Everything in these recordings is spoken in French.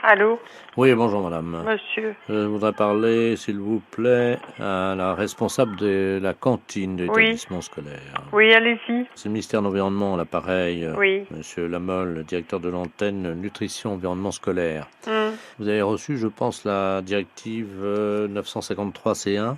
Allô? Oui, bonjour madame. Monsieur? Je voudrais parler, s'il vous plaît, à la responsable de la cantine de Oui. l'établissement scolaire. Oui, allez-y. C'est le ministère de l'Environnement, l'appareil. Oui. Monsieur Lamolle, le directeur de l'antenne Nutrition Environnement Scolaire. Hmm. Vous avez reçu, je pense, la directive 953C1.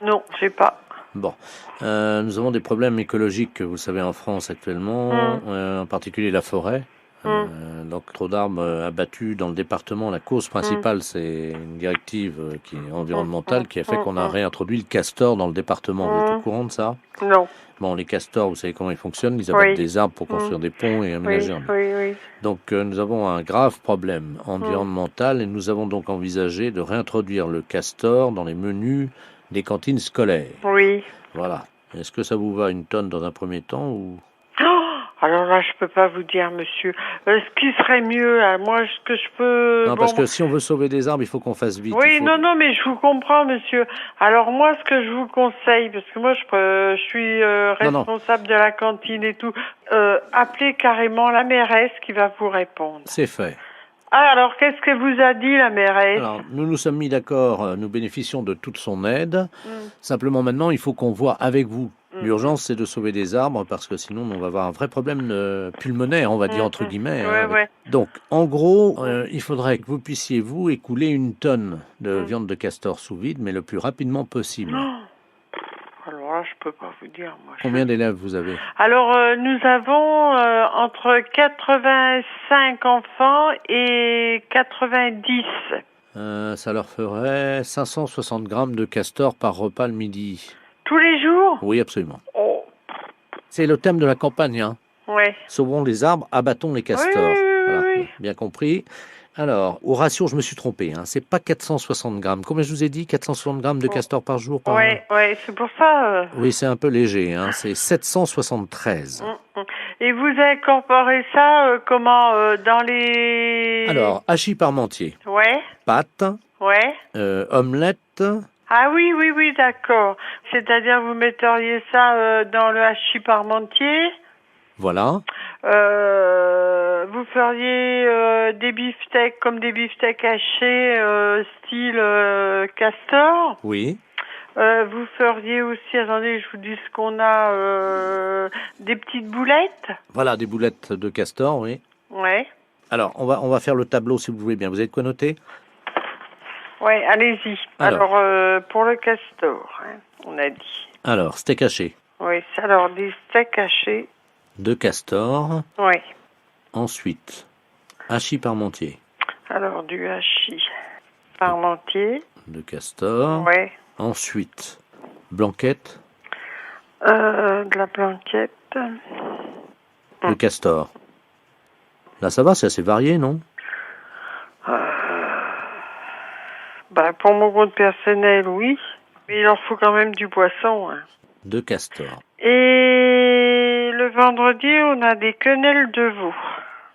Non, j'ai pas. Bon, nous avons des problèmes écologiques, vous le savez, en France actuellement, en particulier la forêt. Donc trop d'arbres abattus dans le département. La cause principale, c'est une directive qui est environnementale qui a fait qu'on a réintroduit le castor dans le département. Vous êtes au courant de ça? Non. Bon, les castors, vous savez comment ils fonctionnent. Ils abattent des arbres pour construire des ponts et aménager un. Oui. Donc nous avons un grave problème environnemental et nous avons donc envisagé de réintroduire le castor dans les menus des cantines scolaires. Oui. Voilà. Est-ce que ça vous va une tonne dans un premier temps ou... Alors là, je peux pas vous dire, monsieur. Ce qui serait mieux, moi, ce que je peux... Non, parce que si on veut sauver des arbres, il faut qu'on fasse vite. Oui, non, mais je vous comprends, monsieur. Alors moi, ce que je vous conseille, parce que moi, je suis responsable de la cantine et tout, appelez carrément la mairesse qui va vous répondre. C'est fait. Ah, alors, qu'est-ce que vous a dit la mairesse? Alors, nous nous sommes mis d'accord, nous bénéficions de toute son aide. Simplement, maintenant, il faut qu'on voit avec vous. L'urgence, c'est de sauver des arbres, parce que sinon, on va avoir un vrai problème pulmonaire, on va dire, entre guillemets. Ouais. Donc, en gros, il faudrait que vous puissiez, vous, écouler une tonne de viande de castor sous vide, mais le plus rapidement possible. Alors là, je peux pas vous dire, moi. Combien d'élèves vous avez? Alors, nous avons entre 85 enfants et 90. Ça leur ferait 560 grammes de castor par repas le midi. Tous les jours? Oui, absolument. Oh. C'est le thème de la campagne, hein. Ouais. Sauvons les arbres, abattons les castors. Oui. Bien compris. Alors, au ratio, je me suis trompé. C'est pas 460 grammes. Combien je vous ai dit? 460 grammes de castor par jour? Ouais, c'est pour ça. Oui, c'est un peu léger. C'est 773. Et vous incorporez ça comment dans les... Alors, hachis parmentier. Ouais. Pâtes. Ouais. Omelette. Ah oui, d'accord. C'est-à-dire, vous metteriez ça dans le hachis parmentier. Voilà. Vous feriez des beefsteaks comme des beefsteaks hachés style castor. Oui. Vous feriez aussi, attendez, je vous dis ce qu'on a, des petites boulettes. Voilà, des boulettes de castor, oui. Ouais. Alors, on va faire le tableau si vous voulez bien. Vous avez de quoi noter? Ouais, allez-y. Alors pour le castor, on a dit. Alors, steak haché. Oui, alors des steaks hachés. De castor. Oui. Ensuite, hachis parmentier. Alors du hachis parmentier. De castor. Oui. Ensuite, blanquette. De la blanquette. De castor. Là, ça va, c'est assez varié, non? Pour mon compte personnel, oui. Mais il en faut quand même du poisson. De castor. Et le vendredi, on a des quenelles de veau.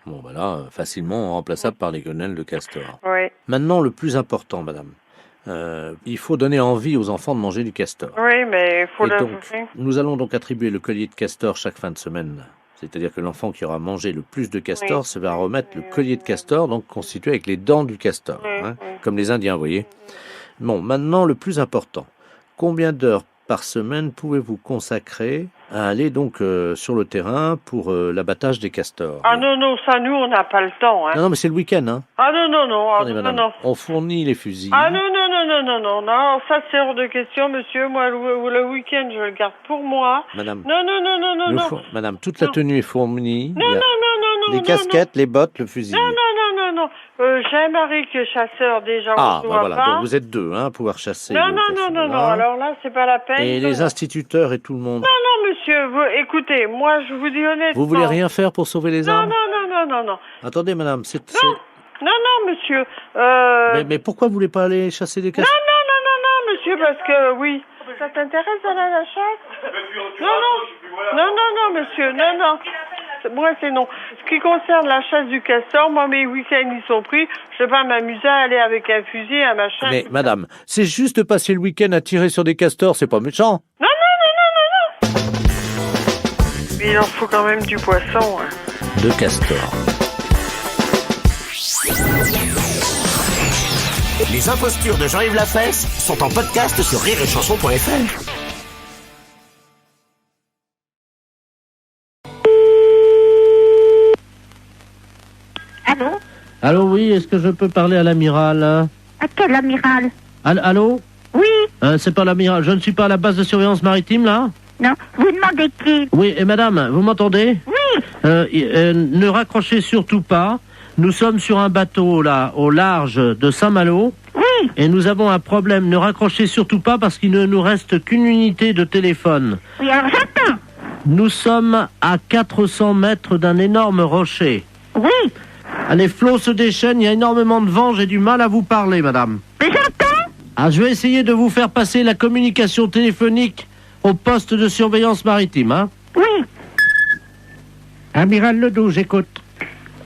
Bon, voilà, facilement remplaçable par les quenelles de castor. Oui. Maintenant, le plus important, madame. Il faut donner envie aux enfants de manger du castor. Oui, mais il faut donc, nous allons donc attribuer le collier de castor chaque fin de semaine. C'est-à-dire que l'enfant qui aura mangé le plus de castor se va remettre le collier de castor, donc constitué avec les dents du castor, comme les Indiens, vous voyez. Bon, maintenant, le plus important. Combien d'heures par semaine pouvez-vous consacrer à aller donc sur le terrain pour l'abattage des castors? Ah non, ça, nous, on n'a pas le temps. Non, mais c'est le week-end. Ah non. Attendez, madame, on fournit les fusils. Ah non, ça c'est hors de question, monsieur. Moi, le week-end, je le garde pour moi. Madame. Non. Madame, toute la tenue est fournie. Non. Les casquettes, les bottes, le fusil. Non. J'ai un mari qui est chasseur déjà. Voilà, donc vous êtes deux, à pouvoir chasser. Non. Alors là, c'est pas la peine. Et les instituteurs et tout le monde. Non, monsieur. Écoutez, moi, je vous dis honnêtement. Vous voulez rien faire pour sauver les arbres? Non. Attendez, madame, Non, monsieur. Mais pourquoi vous voulez pas aller chasser des castors? Non, monsieur, parce que oui. Ça t'intéresse d'aller à la chasse? Non, monsieur, non. Moi, c'est non. Ce qui concerne la chasse du castor, moi, mes week-ends, ils sont pris. Je vais pas m'amuser à aller avec un fusil, un machin. Mais, madame, c'est juste de passer le week-end à tirer sur des castors, c'est pas méchant. Non. Mais il en faut quand même du poisson. De castor. Les impostures de Jean-Yves Lafesse sont en podcast sur rireetchanson.fr. Allô? Allô, oui, est-ce que je peux parler à l'amiral? À quel amiral? Allô? Oui. C'est pas l'amiral, je ne suis pas à la base de surveillance maritime, là? Non, vous demandez qui? Oui, et madame, vous m'entendez? Oui. Ne raccrochez surtout pas. Nous sommes sur un bateau, là, au large de Saint-Malo. Oui. Et nous avons un problème. Ne raccrochez surtout pas parce qu'il ne nous reste qu'une unité de téléphone. Oui, alors j'attends. Nous sommes à 400 mètres d'un énorme rocher. Oui. Les flots se déchaînent, il y a énormément de vent, j'ai du mal à vous parler, madame. Mais j'entends. Je vais essayer de vous faire passer la communication téléphonique au poste de surveillance maritime, hein? Oui. Amiral Ledoux, j'écoute.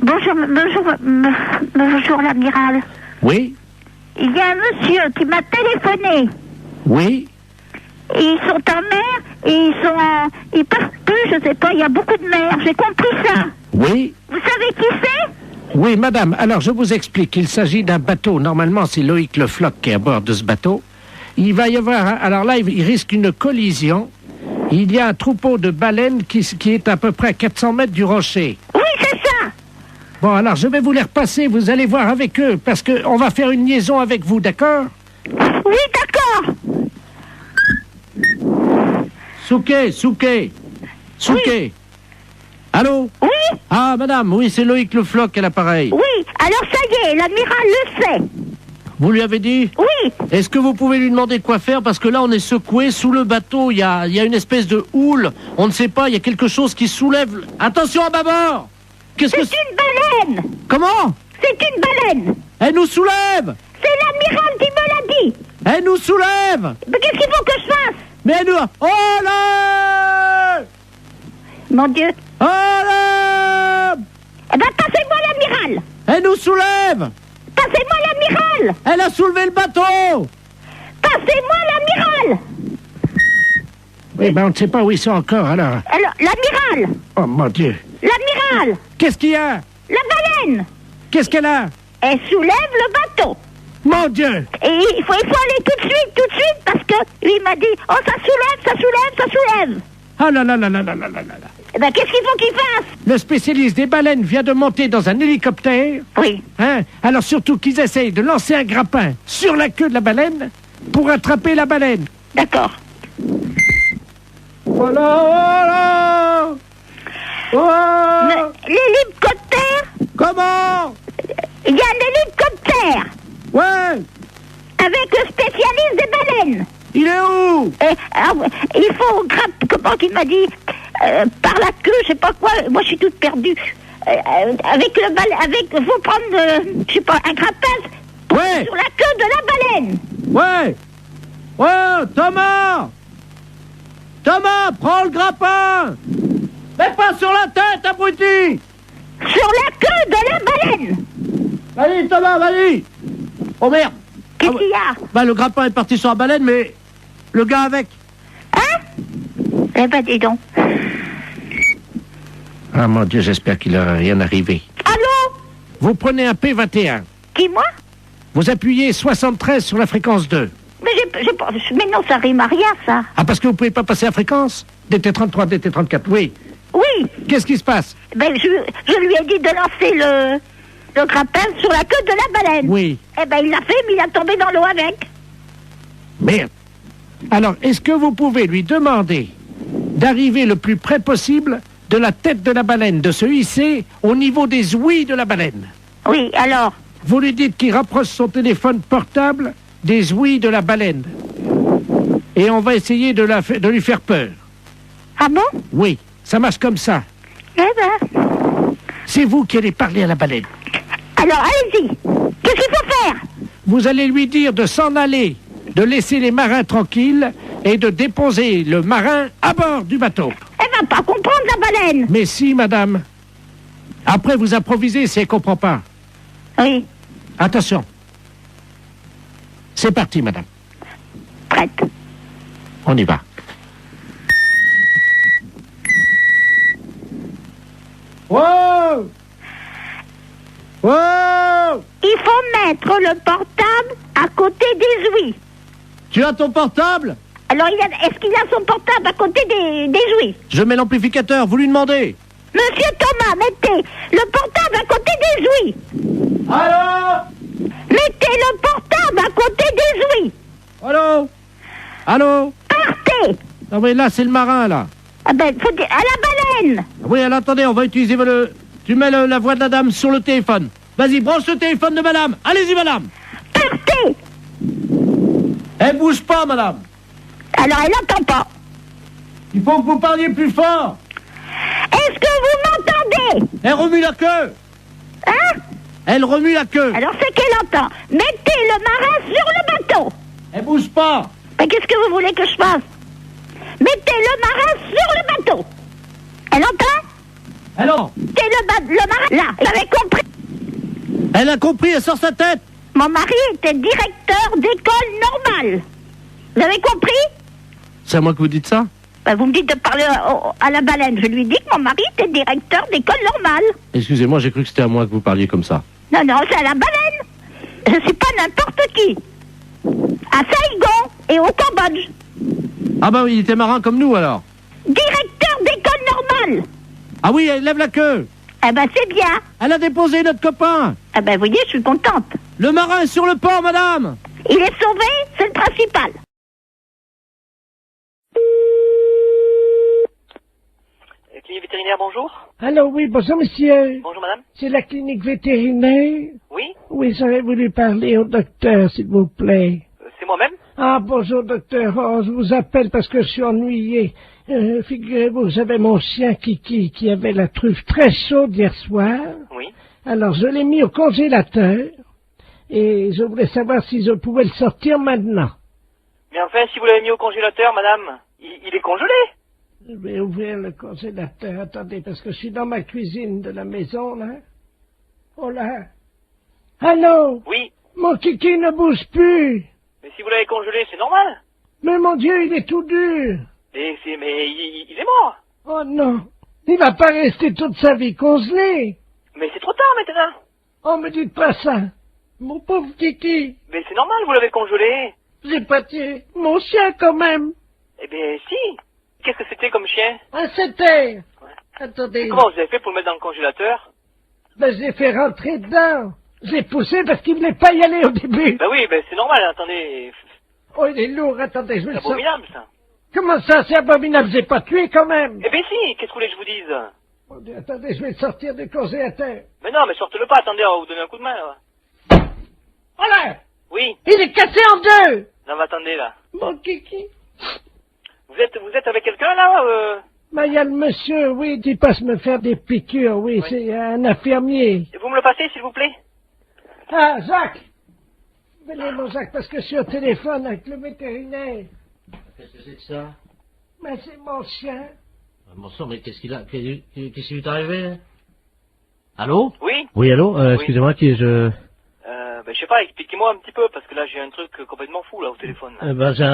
Bonjour l'amiral. Oui? Il y a un monsieur qui m'a téléphoné. Oui? Et ils sont en mer et ils partent plus, je sais pas, il y a beaucoup de mer, j'ai compris ça. Oui? Vous savez qui c'est? Oui, madame. Alors, je vous explique. Il s'agit d'un bateau. Normalement, c'est Loïc Le Floch qui est à bord de ce bateau. Il va y avoir... Alors là, il risque une collision. Il y a un troupeau de baleines qui est à peu près à 400 mètres du rocher. Oui, c'est ça. Bon, alors, je vais vous les repasser. Vous allez voir avec eux. Parce qu'on va faire une liaison avec vous, d'accord? Oui, d'accord. Souquet. Oui. Allô? Oui. Ah, madame, oui, c'est Loïc Le Floch à l'appareil. Oui, alors ça y est, l'amiral le sait. Vous lui avez dit? Oui. Est-ce que vous pouvez lui demander quoi faire? Parce que là, on est secoué sous le bateau. Il y a une espèce de houle. On ne sait pas, il y a quelque chose qui soulève. Attention à bâbord! C'est une baleine. Comment? C'est une baleine. Elle nous soulève! C'est l'amiral qui me l'a dit. Elle nous soulève! Mais qu'est-ce qu'il faut que je fasse? Mais elle nous... Oh là! Mon Dieu. Oh là! Eh ben, passez-moi l'amiral. Elle nous soulève! Passez-moi l'amiral. Elle a soulevé le bateau! Passez-moi l'amiral. Oui, ben on ne sait pas où ils sont encore, alors. Alors, l'amiral. Oh, mon Dieu. L'amiral. Qu'est-ce qu'il y a? La baleine. Qu'est-ce qu'elle a? Elle soulève le bateau. Mon Dieu! Et il faut aller tout de suite, parce que lui il m'a dit, oh, ça soulève. Ah là là là là là là là là. Eh ben, qu'est-ce qu'il faut qu'il fasse? Le spécialiste des baleines vient de monter dans un hélicoptère. Oui. Hein? Alors surtout qu'ils essayent de lancer un grappin sur la queue de la baleine pour attraper la baleine. D'accord. Voilà! Mais l'hélicoptère? Comment? Il y a un hélicoptère Ouais! avec le spécialiste des baleines. Il est où? Il faut comment qu'il m'a dit, par la queue, je sais pas quoi. Moi, je suis toute perdue. Faut prendre, je sais pas, un grappin Ouais! sur la queue de la baleine. Ouais! Oh, Thomas! Thomas, prends le grappin! Mais pas sur la tête, abruti! Sur la queue de la baleine. Vas-y, Thomas, vas-y! Oh merde! Qu'est-ce qu'il y a? Bah, le grappin est parti sur la baleine, mais le gars avec. Hein? Eh ben, dis donc. Ah mon Dieu, j'espère qu'il n'aura rien arrivé. Allô? Vous prenez un P21. Qui, moi? Vous appuyez 73 sur la fréquence 2. Mais mais non, ça rime à rien, ça. Ah, parce que vous pouvez pas passer la fréquence? DT33, DT34, oui. Oui. Qu'est-ce qui se passe? Ben, je lui ai dit de lancer le grappin sur la queue de la baleine. Oui. Eh ben, il l'a fait, mais il a tombé dans l'eau avec. Merde. Alors, est-ce que vous pouvez lui demander d'arriver le plus près possible de la tête de la baleine, de se hisser au niveau des ouïes de la baleine? Oui, alors? Vous lui dites qu'il rapproche son téléphone portable des ouïes de la baleine. Et on va essayer de lui faire peur. Ah bon? Oui, ça marche comme ça. Eh ben... C'est vous qui allez parler à la baleine. Alors, allez-y. Qu'est-ce qu'il faut faire? Vous allez lui dire de s'en aller, de laisser les marins tranquilles et de déposer le marin à bord du bateau. Elle va pas comprendre, la baleine. Mais si, madame. Après, vous improvisez si elle comprend pas. Oui. Attention. C'est parti, madame. Prête. On y va. Wow! Wow! Il faut mettre le portable à côté des ouïes. Tu as ton portable? Alors, est-ce qu'il a son portable à côté des ouïes? Je mets l'amplificateur, vous lui demandez. Monsieur Thomas, mettez le portable à côté des ouïes. Allô? Mettez le portable à côté des ouïes. Allô? Allô? Partez. Non mais là, c'est le marin, là. Ah ben, faut dire, à la baleine. Oui, alors attendez, on va utiliser le... Tu mets la voix de la dame sur le téléphone. Vas-y, branche le téléphone de madame. Allez-y, madame. Partez. Elle bouge pas, madame. Alors, elle n'entend pas. Il faut que vous parliez plus fort. Est-ce que vous m'entendez? Elle remue la queue. Hein? Elle remue la queue. Alors, c'est qu'elle entend. Mettez le marin sur le bateau. Elle bouge pas. Mais qu'est-ce que vous voulez que je fasse? Mettez le marin sur le bateau. Elle entend? Alors, Mettez le marin là. Vous avez compris? elle a compris, elle sort sa tête. Mon mari était directeur d'école normale. Vous avez compris? C'est à moi que vous dites ça? Ben, vous me dites de parler à la baleine. Je lui dis que mon mari était directeur d'école normale. Excusez-moi, j'ai cru que c'était à moi que vous parliez comme ça. Non, non, c'est à la baleine. Je suis pas n'importe qui. À Saigon et au Cambodge. Ah bah oui, il était marin comme nous alors. Directeur d'école normale. Ah oui, elle lève la queue. Eh ben, c'est bien. Elle a déposé notre copain. Eh ben, vous voyez, je suis contente. Le marin est sur le port, madame. Il est sauvé, c'est le principal. Clinique vétérinaire, bonjour. Alors oui, bonjour monsieur. Bonjour madame. C'est la clinique vétérinaire. Oui, Oui, j'aurais voulu parler au docteur, s'il vous plaît. c'est moi-même. Ah, bonjour docteur. Oh, je vous appelle parce que je suis ennuyé. Figurez-vous, j'avais mon chien Kiki qui avait la truffe très chaude hier soir. Oui. Alors je l'ai mis au congélateur et je voulais savoir si je pouvais le sortir maintenant. Mais enfin, si vous l'avez mis au congélateur, madame, il est congelé. Je vais ouvrir le congélateur. Attendez, parce que je suis dans ma cuisine de la maison, là. Oh là. Allô? Oui. Mon Kiki ne bouge plus. Mais si vous l'avez congelé, c'est normal. Mais mon Dieu, il est tout dur. Mais il est mort. Oh non. Il va pas rester toute sa vie congelé. Mais c'est trop tard maintenant. Oh, me dites pas ça. Mon pauvre Kiki. Mais c'est normal, vous l'avez congelé. J'ai pas tué mon chien quand même. Eh bien, si. Qu'est-ce que c'était comme chien? Un setter. Ouais. Attendez. Comment vous avez fait pour le mettre dans le congélateur? Ben, je l'ai fait rentrer dedans. J'ai poussé parce qu'il voulait pas y aller au début. Ben oui, ben c'est normal, attendez. Oh, il est lourd. Attendez, je vais C'est le sortir. abominable, ça. Comment ça, c'est abominable? J'ai pas tué quand même. Eh bien si, qu'est-ce que vous voulez que je vous dise? Mon Dieu, attendez, je vais le sortir du congélateur. Mais non, mais sortez-le pas, attendez, on va vous donner un coup de main, là. Voilà. Oui. Il est cassé en deux. Non, mais attendez, là. Mon Kiki. Vous êtes avec quelqu'un, là Ben, il y a le monsieur, oui, qui passe me faire des piqûres, oui, c'est un infirmier. Vous me le passez, s'il vous plaît? Ah, Jacques! Venez, mon Jacques, parce que je suis au téléphone avec le vétérinaire. Qu'est-ce que c'est que ça? Mais c'est mon chien. Bon sang, mais qu'est-ce qui lui est arrivé? Allô? Oui? Oui, allô? Oui. Excusez-moi, qui je... Ben, je sais pas, expliquez-moi un petit peu, parce que là, j'ai un truc complètement fou, là, au téléphone. Là. Ben, j'ai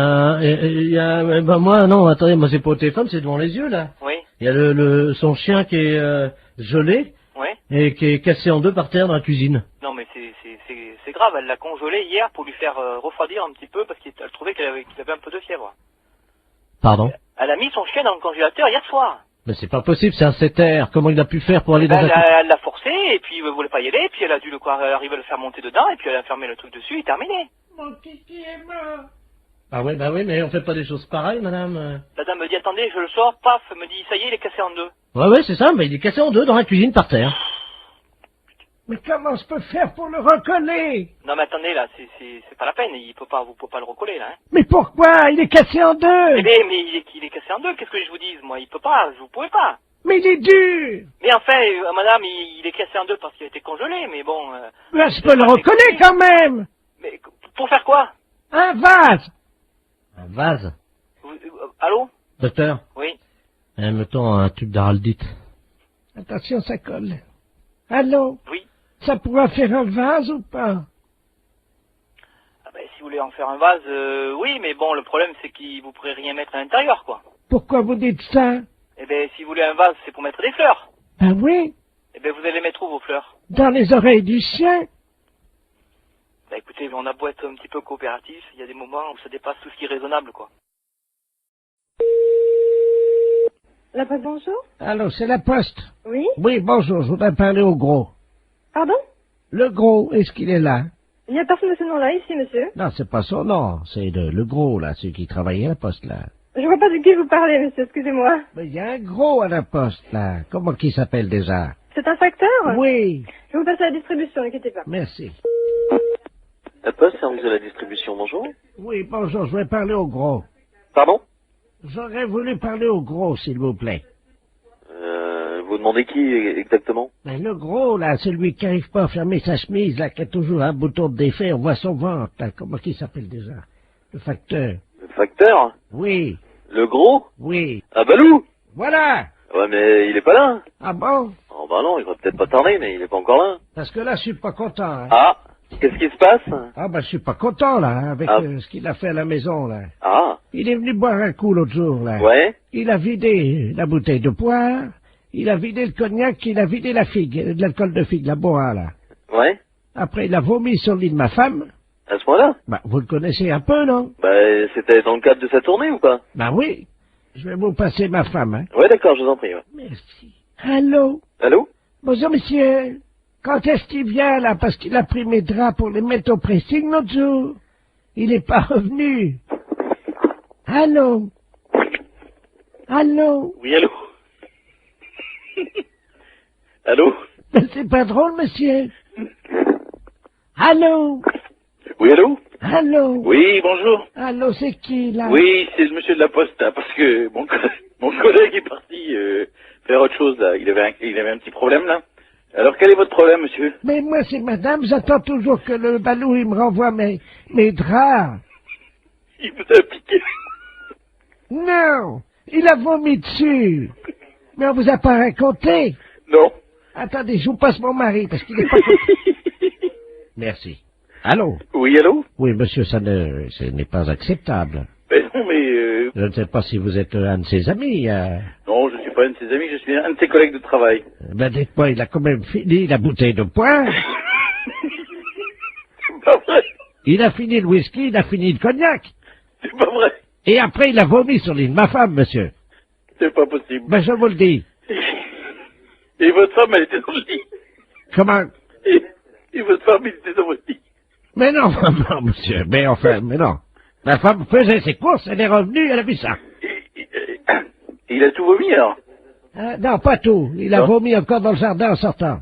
un... ben, moi, non, attendez, moi, c'est pas au téléphone, c'est devant les yeux, là. Oui? Il y a son chien qui est gelé Oui? et qui est cassé en deux par terre dans la cuisine. Non, mais c'est grave, elle l'a congelé hier pour lui faire refroidir un petit peu, parce qu'elle trouvait qu'il avait un peu de fièvre. Pardon? Elle a mis son chien dans le congélateur hier soir. Mais c'est pas possible, c'est un setter. Comment il a pu faire pour aller dans Ben, la... elle l'a forcé, et puis elle voulait pas y aller, puis elle a dû arriver à le faire monter dedans, et puis elle a fermé le truc dessus, et terminé. Mon Kiki est mort. Ah oui, bah oui, mais on fait pas des choses pareilles, madame. La dame me dit, attendez, je le sors, paf, elle me dit, ça y est, il est cassé en deux. Ouais, c'est ça, mais il est cassé en deux dans la cuisine par terre. Mais comment je peux faire pour le recoller? Non, mais attendez, là, c'est pas la peine, vous pouvez pas le recoller, là, hein. Mais pourquoi? Il est cassé en deux. Eh bien, mais il est cassé en deux, qu'est-ce que je vous dise, moi, il peut pas, vous pouvez pas. Mais il est dur. Mais enfin, madame, il est cassé en deux parce qu'il a été congelé, mais bon... Là, je peux le recoller quand même. Mais pour faire quoi? Un vase. Un vase? Allô? Docteur? Oui? Mettons un tube d'araldite. Attention, ça colle. Allô? Oui? Ça pourra faire un vase ou pas? Ah ben, si vous voulez en faire un vase, oui, mais bon, le problème, c'est que vous pourrez rien mettre à l'intérieur, quoi. Pourquoi vous dites ça? Eh ben, si vous voulez un vase, c'est pour mettre des fleurs. Ben oui, Eh ben, vous allez mettre où, vos fleurs? dans les oreilles du chien. Bah écoutez, on a beau être un petit peu coopératif, il y a des moments où ça dépasse tout ce qui est raisonnable, quoi. La poste, bonjour. Allô, c'est la poste. Oui. Oui, bonjour, je voudrais parler au gros. Pardon? Le gros, est-ce qu'il est là? Il n'y a personne de ce nom-là ici, monsieur. Non, c'est pas son nom, c'est le gros, là, celui qui travaillait à la poste, là. Je vois pas de qui vous parlez, monsieur, excusez-moi. Mais il y a un gros à la poste, là. Comment qu'il s'appelle déjà? C'est un facteur? Oui. Je vais vous passer à la distribution, n'inquiétez pas. Merci. La poste, service de la distribution, bonjour. Oui, bonjour, je voudrais parler au gros. Pardon? J'aurais voulu parler au gros, s'il vous plaît. Vous demandez qui exactement? Ben, le gros, là, celui qui n'arrive pas à fermer sa chemise, là, qui a toujours un bouton de défait, on voit son ventre, là. Comment qu'il s'appelle déjà? Le facteur. Le facteur? Oui. Le gros? Oui. Ah, Balou? Voilà! Ouais, mais il est pas là. Ah bon? Oh, bah non, il va peut-être pas tarder, mais il est pas encore là. Parce que là, je suis pas content, hein. Ah! Qu'est-ce qui se passe? Ah, ben, je suis pas content, là, hein, avec Ah. ce qu'il a fait à la maison, là. Ah! Il est venu boire un coup l'autre jour, là. Ouais? Il a vidé la bouteille de poire, il a vidé le cognac, il a vidé la figue, de l'alcool de figue, la boa, là. Ouais? Après, il a vomi sur le lit de ma femme. À ce point-là? Bah, vous le connaissez un peu, non? Bah, c'était dans le cadre de sa tournée ou pas? Bah oui. Je vais vous passer ma femme, hein. Ouais, d'accord, je vous en prie, ouais. Merci. Allô? Allô? Bonjour, monsieur. Quand est-ce qu'il vient, là, parce qu'il a pris mes draps pour les mettre au pressing l'autre jour? Il n'est pas revenu. Allô? Allô? Oui, allô? Allô? Mais c'est pas drôle, monsieur. Allô? Oui, allô? Allô? Oui, bonjour. Allô, c'est qui, là? Oui, c'est le monsieur de la poste, là, parce que mon collègue est parti faire autre chose, là. Il avait un petit problème, là. Alors, quel est votre problème, monsieur? Mais moi, c'est madame, j'attends toujours que le balou, il me renvoie mes draps. Il vous a piqué. Non, il a vomi dessus. Mais on vous a pas raconté. Non. Attendez, je vous passe mon mari, parce qu'il est pas content. Merci. Allô? Oui, allô? Oui, monsieur, ce n'est pas acceptable. Ben non, mais Je ne sais pas si vous êtes un de ses amis. non, je suis pas un de ses amis, je suis un de ses collègues de travail. Ben, dites-moi, il a quand même fini la bouteille de poire. C'est pas vrai. Il a fini le whisky, il a fini le cognac. C'est pas vrai. Et après, il a vomi sur l'île de ma femme, monsieur. C'est pas possible. Ben, je vous le dis. Et votre femme, elle était dans le lit. Comment? Et votre femme, elle était dans votre lit. Mais non, non, monsieur, mais enfin, mais non. Ma femme faisait ses courses, elle est revenue, elle a vu ça. Et il a tout vomi, alors? Non, pas tout. Il a Non. vomi encore dans le jardin en sortant.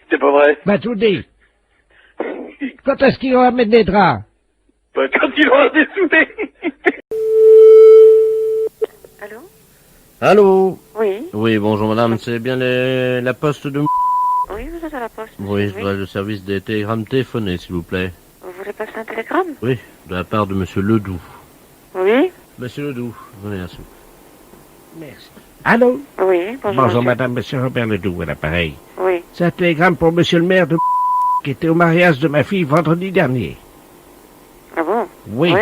C'est pas vrai. Ben, tout dit. Quand est-ce qu'il va mettre des draps? Ben, quand il aura dessoudé. Allô? Allô? Oui. Oui, bonjour madame, c'est bien la poste de... Oui, vous êtes à la poste. Oui, je voudrais le service des télégrammes téléphonés, s'il vous plaît. Vous voulez passer un télégramme? Oui, de la part de monsieur Ledoux. Oui. Monsieur Ledoux, venez là. Merci. Allô? Oui, bonjour. Bonjour, monsieur. madame, monsieur Robert Ledoux, à l'appareil. Oui. C'est un télégramme pour monsieur le maire de qui était au mariage de ma fille vendredi dernier. Ah bon? Oui.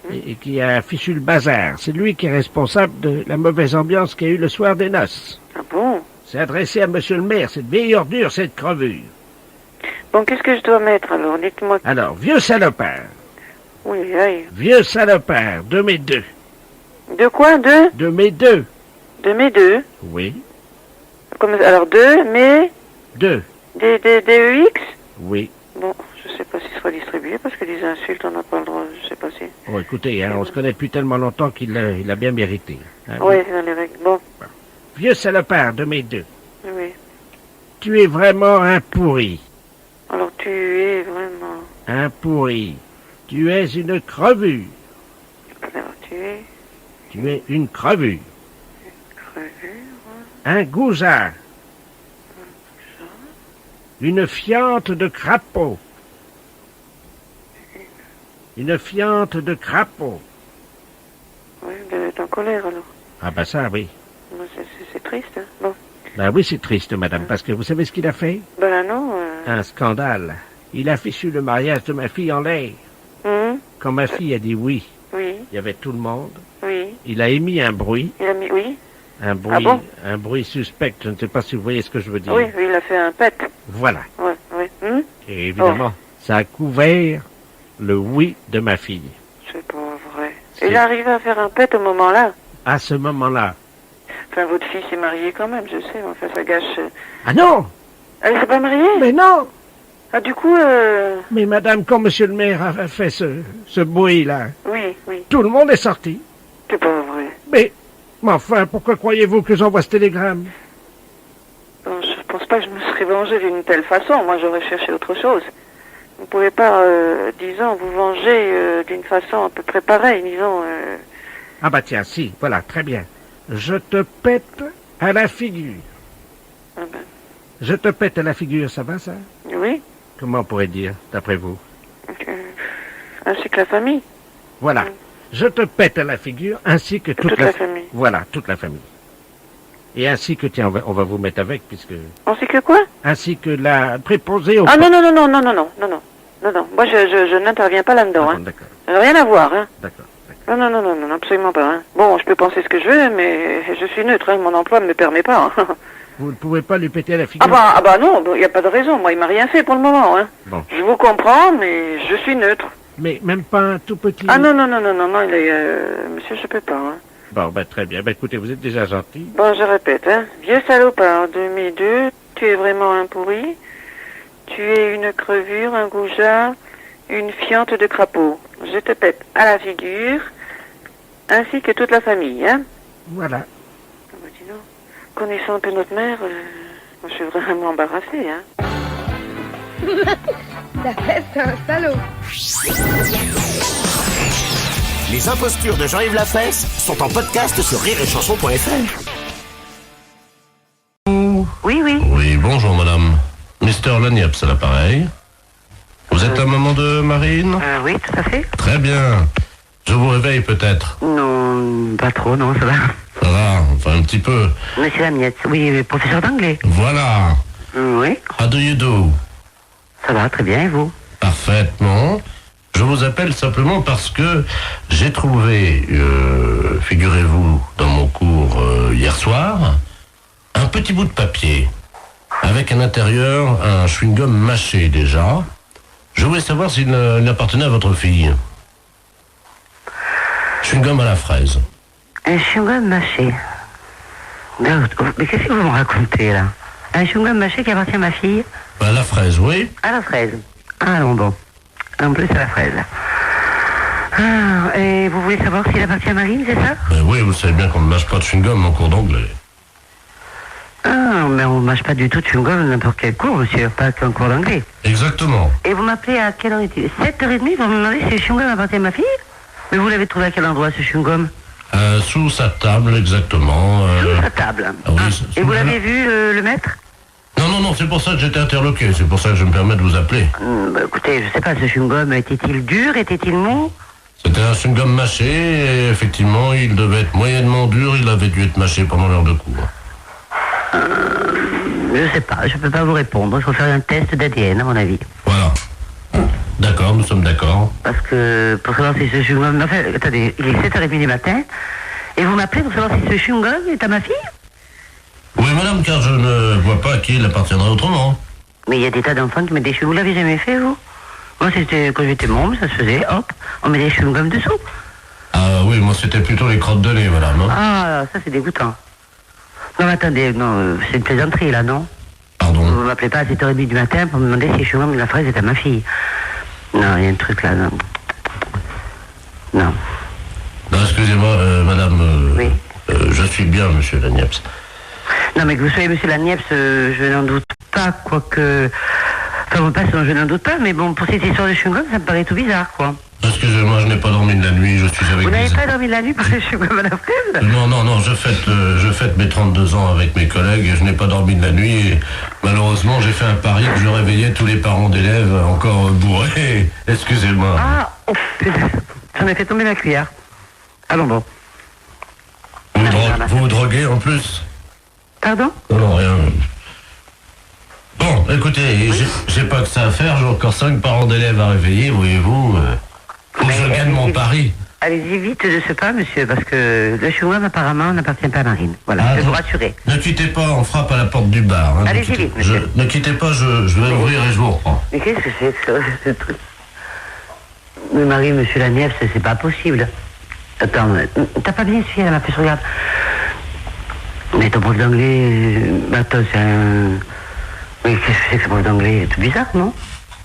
Oui. Et qui a fichu le bazar. C'est lui qui est responsable de la mauvaise ambiance qu'il y a eu le soir des noces. Ah bon? C'est adressé à monsieur le maire, cette vieille ordure, cette crevure. Bon, qu'est-ce que je dois mettre alors? Dites-moi. Alors, vieux salopard. Oui, oui. Vieux salopard, de mes deux. De quoi? Deux? De mes deux. De mes deux? Oui. Comme, alors deux, mais... Deux. Des EX? Oui. Bon, je sais pas si ce sera distribué parce que des insultes, on n'a pas le droit, je sais pas si... Bon, écoutez, hein, on se connaît depuis tellement longtemps qu'il il a bien mérité. Hein, Oui, dans les règles. Bon, Vieux salopard, de mes deux. oui. Tu es vraiment un pourri. Alors tu es vraiment... Un pourri. Tu es une crevure. Alors tu es Tu es une crevure. crevure, Un goujat. Une fiente de crapaud. Une fiente de crapaud. oui, vous devez être en colère alors. Ah ben ça, oui. Bon, c'est triste, hein. Bon. Ben oui, c'est triste, madame, parce que vous savez ce qu'il a fait? Ben là, non, Un scandale. Il a fichu le mariage de ma fille en l'air. Quand ma fille a dit oui, oui, il y avait tout le monde. oui. Il a émis un bruit. Il a mis... Oui, Un bruit, Ah bon? un bruit suspect. Je ne sais pas si vous voyez ce que je veux dire. oui, il a fait un pet. Voilà. Ouais, ouais. Et évidemment, ça a couvert le oui de ma fille. C'est pas vrai. Il arrive à faire un pet au moment-là. À ce moment-là. Enfin, votre fille s'est mariée quand même, je sais. Enfin, ça gâche... Ah non! Elle s'est pas mariée? Mais non! Ah, du coup, Mais madame, quand monsieur le maire a fait ce bruit-là... Oui. Tout le monde est sorti. C'est pas vrai. Mais enfin, pourquoi croyez-vous que j'envoie ce télégramme? Bon, je pense pas que je me serais vengée d'une telle façon. Moi, j'aurais cherché autre chose. Vous ne pouvez pas, disons, vous venger d'une façon à peu près pareille, disons... Ah bah tiens, si, voilà, très bien. Je te pète à la figure. Ah ben. Je te pète à la figure, ça va, ça? Oui. Comment on pourrait dire, d'après vous? Ainsi que la famille. Voilà. Je te pète à la figure, ainsi que toute la famille. Voilà, toute la famille. Et ainsi que, tiens, on va vous mettre avec, puisque... Ainsi que quoi? Ainsi que la préposée au... Ah non. Moi, je n'interviens pas là-dedans, hein. D'accord. Ça n'a rien à voir, hein. D'accord. Non, absolument pas, hein. Bon, je peux penser ce que je veux, mais je suis neutre, hein. Mon emploi ne me permet pas, hein. Vous ne pouvez pas lui péter à la figure? Ah bah non, il n'y a pas de raison. Moi, il m'a rien fait pour le moment, hein. Bon. Je vous comprends, mais je suis neutre. Mais même pas un tout petit... Ah non, il est... monsieur, je peux pas, hein. Bon, bah très bien. Bah écoutez, vous êtes déjà gentil. Bon, je répète, hein. Vieux salopard, 2002, tu es vraiment un pourri. Tu es une crevure, un goujat, une fiente de crapaud. Je te pète à la figure, ainsi que toute la famille, hein. Voilà. Ah bah dis donc, connaissant un peu notre mère, je suis vraiment embarrassée, hein. La fête, c'est un salaud. Les impostures de Jean-Yves Lafesse sont en podcast sur rireetchanson.fr. Oui. Oui, bonjour madame. Mr. Lagniepce à l'appareil. Vous êtes un maman de Marine? Oui, tout à fait. Très bien. Je vous réveille peut-être? Non, pas trop, non, ça va. Ça va, enfin un petit peu. Monsieur Lamiette, oui, professeur d'anglais. Voilà. Oui. How do you do? Ça va, très bien, et vous? Parfaitement. Je vous appelle simplement parce que j'ai trouvé, figurez-vous, dans mon cours hier soir, un petit bout de papier avec à l'intérieur un chewing-gum mâché déjà. Je voulais savoir s'il appartenait à votre fille. Chewing-gum à la fraise. Un chewing-gum mâché. Mais qu'est-ce que vous me racontez, là? Un chewing-gum mâché qui appartient à ma fille? À la fraise, oui. À la fraise. Ah non, bon. En plus à la fraise. Ah, et vous voulez savoir s'il appartient à Marine, c'est ça? Oui, vous savez bien qu'on ne mâche pas de chewing-gum en cours d'anglais. Ah, mais on ne mâche pas du tout de chewing-gum n'importe quel cours, monsieur, pas qu'un cours d'anglais. Exactement. Et vous m'appelez à quelle heure est-il? 7h30, vous me demandez si le chewing-gum appartient à ma fille? Mais vous l'avez trouvé à quel endroit, ce chewing-gum? Sous sa table, exactement. Sous sa table. Oui, et vous l'avez vu, le maître? Non, c'est pour ça que j'étais interloqué, c'est pour ça que je me permets de vous appeler. Bah, écoutez, je sais pas, ce chewing-gum, était-il dur, était-il mou? C'était un chewing-gum mâché, et effectivement, il devait être moyennement dur, il avait dû être mâché pendant l'heure de cours. Je sais pas, je peux pas vous répondre, il faut faire un test d'ADN, à mon avis. Voilà. D'accord, nous sommes d'accord. Parce que, pour savoir si ce chewing-gum... Enfin, attendez, il est 7h30 du matin, et vous m'appelez pour savoir si ce chewing-gum est à ma fille? Oui, madame, car je ne vois pas à qui il appartiendra autrement. Mais il y a des tas d'enfants qui mettent des chewing-gums. Vous l'avez jamais fait, vous? Moi, c'était quand j'étais môme, ça se faisait, hop, on met des chewing-gums dessous. Ah oui, moi c'était plutôt les crottes de nez, madame. Hein. Ah, ça c'est dégoûtant. Non, mais attendez, non, c'est une plaisanterie, là, non? Pardon? Vous m'appelez pas à 7h30 du matin pour me demander si le chewing-gum de la fraise est à ma fille. Non, il y a un truc là, non. Non. Non, excusez-moi, madame. Oui. Je suis bien, monsieur Lagniepce. Non, mais que vous soyez monsieur Lagniepce, je n'en doute pas, quoique... Enfin, bon, passons, je n'en doute pas, mais bon, pour cette histoire de chewing-gum, ça me paraît tout bizarre, quoi. Excusez-moi, je n'ai pas dormi de la nuit, je suis avec Vous n'avez pas dormi de la nuit parce que je suis comme à la fraise? Non, je fête mes 32 ans avec mes collègues et je n'ai pas dormi de la nuit et malheureusement j'ai fait un pari que je réveillais tous les parents d'élèves encore bourrés. Excusez-moi. Ah, oh putain, j'en ai fait tomber la cuillère. Allons bon. Vous droguez en plus? Pardon? Non, rien. Bon, écoutez, j'ai pas que ça à faire, j'ai encore 5 parents d'élèves à réveiller, voyez-vous. Faut que je gagne mon pari. Allez-y vite de ce pas, monsieur, parce que le chewing-gum, apparemment, n'appartient pas à Marine. Voilà, je vais vous rassurer. Ne quittez pas, on frappe à la porte du bar. Hein, allez-y vite, monsieur. Ne quittez pas, je vais ouvrir et je vous reprends. Mais qu'est-ce que c'est que ce truc? Mais Marie, monsieur la Nièvre, c'est pas possible. Attends, t'as pas bien essuyé, ma puce, regarde. Mais ton prof d'anglais, attends, c'est un... Mais qu'est-ce que c'est que ce prof d'anglais? C'est bizarre, non?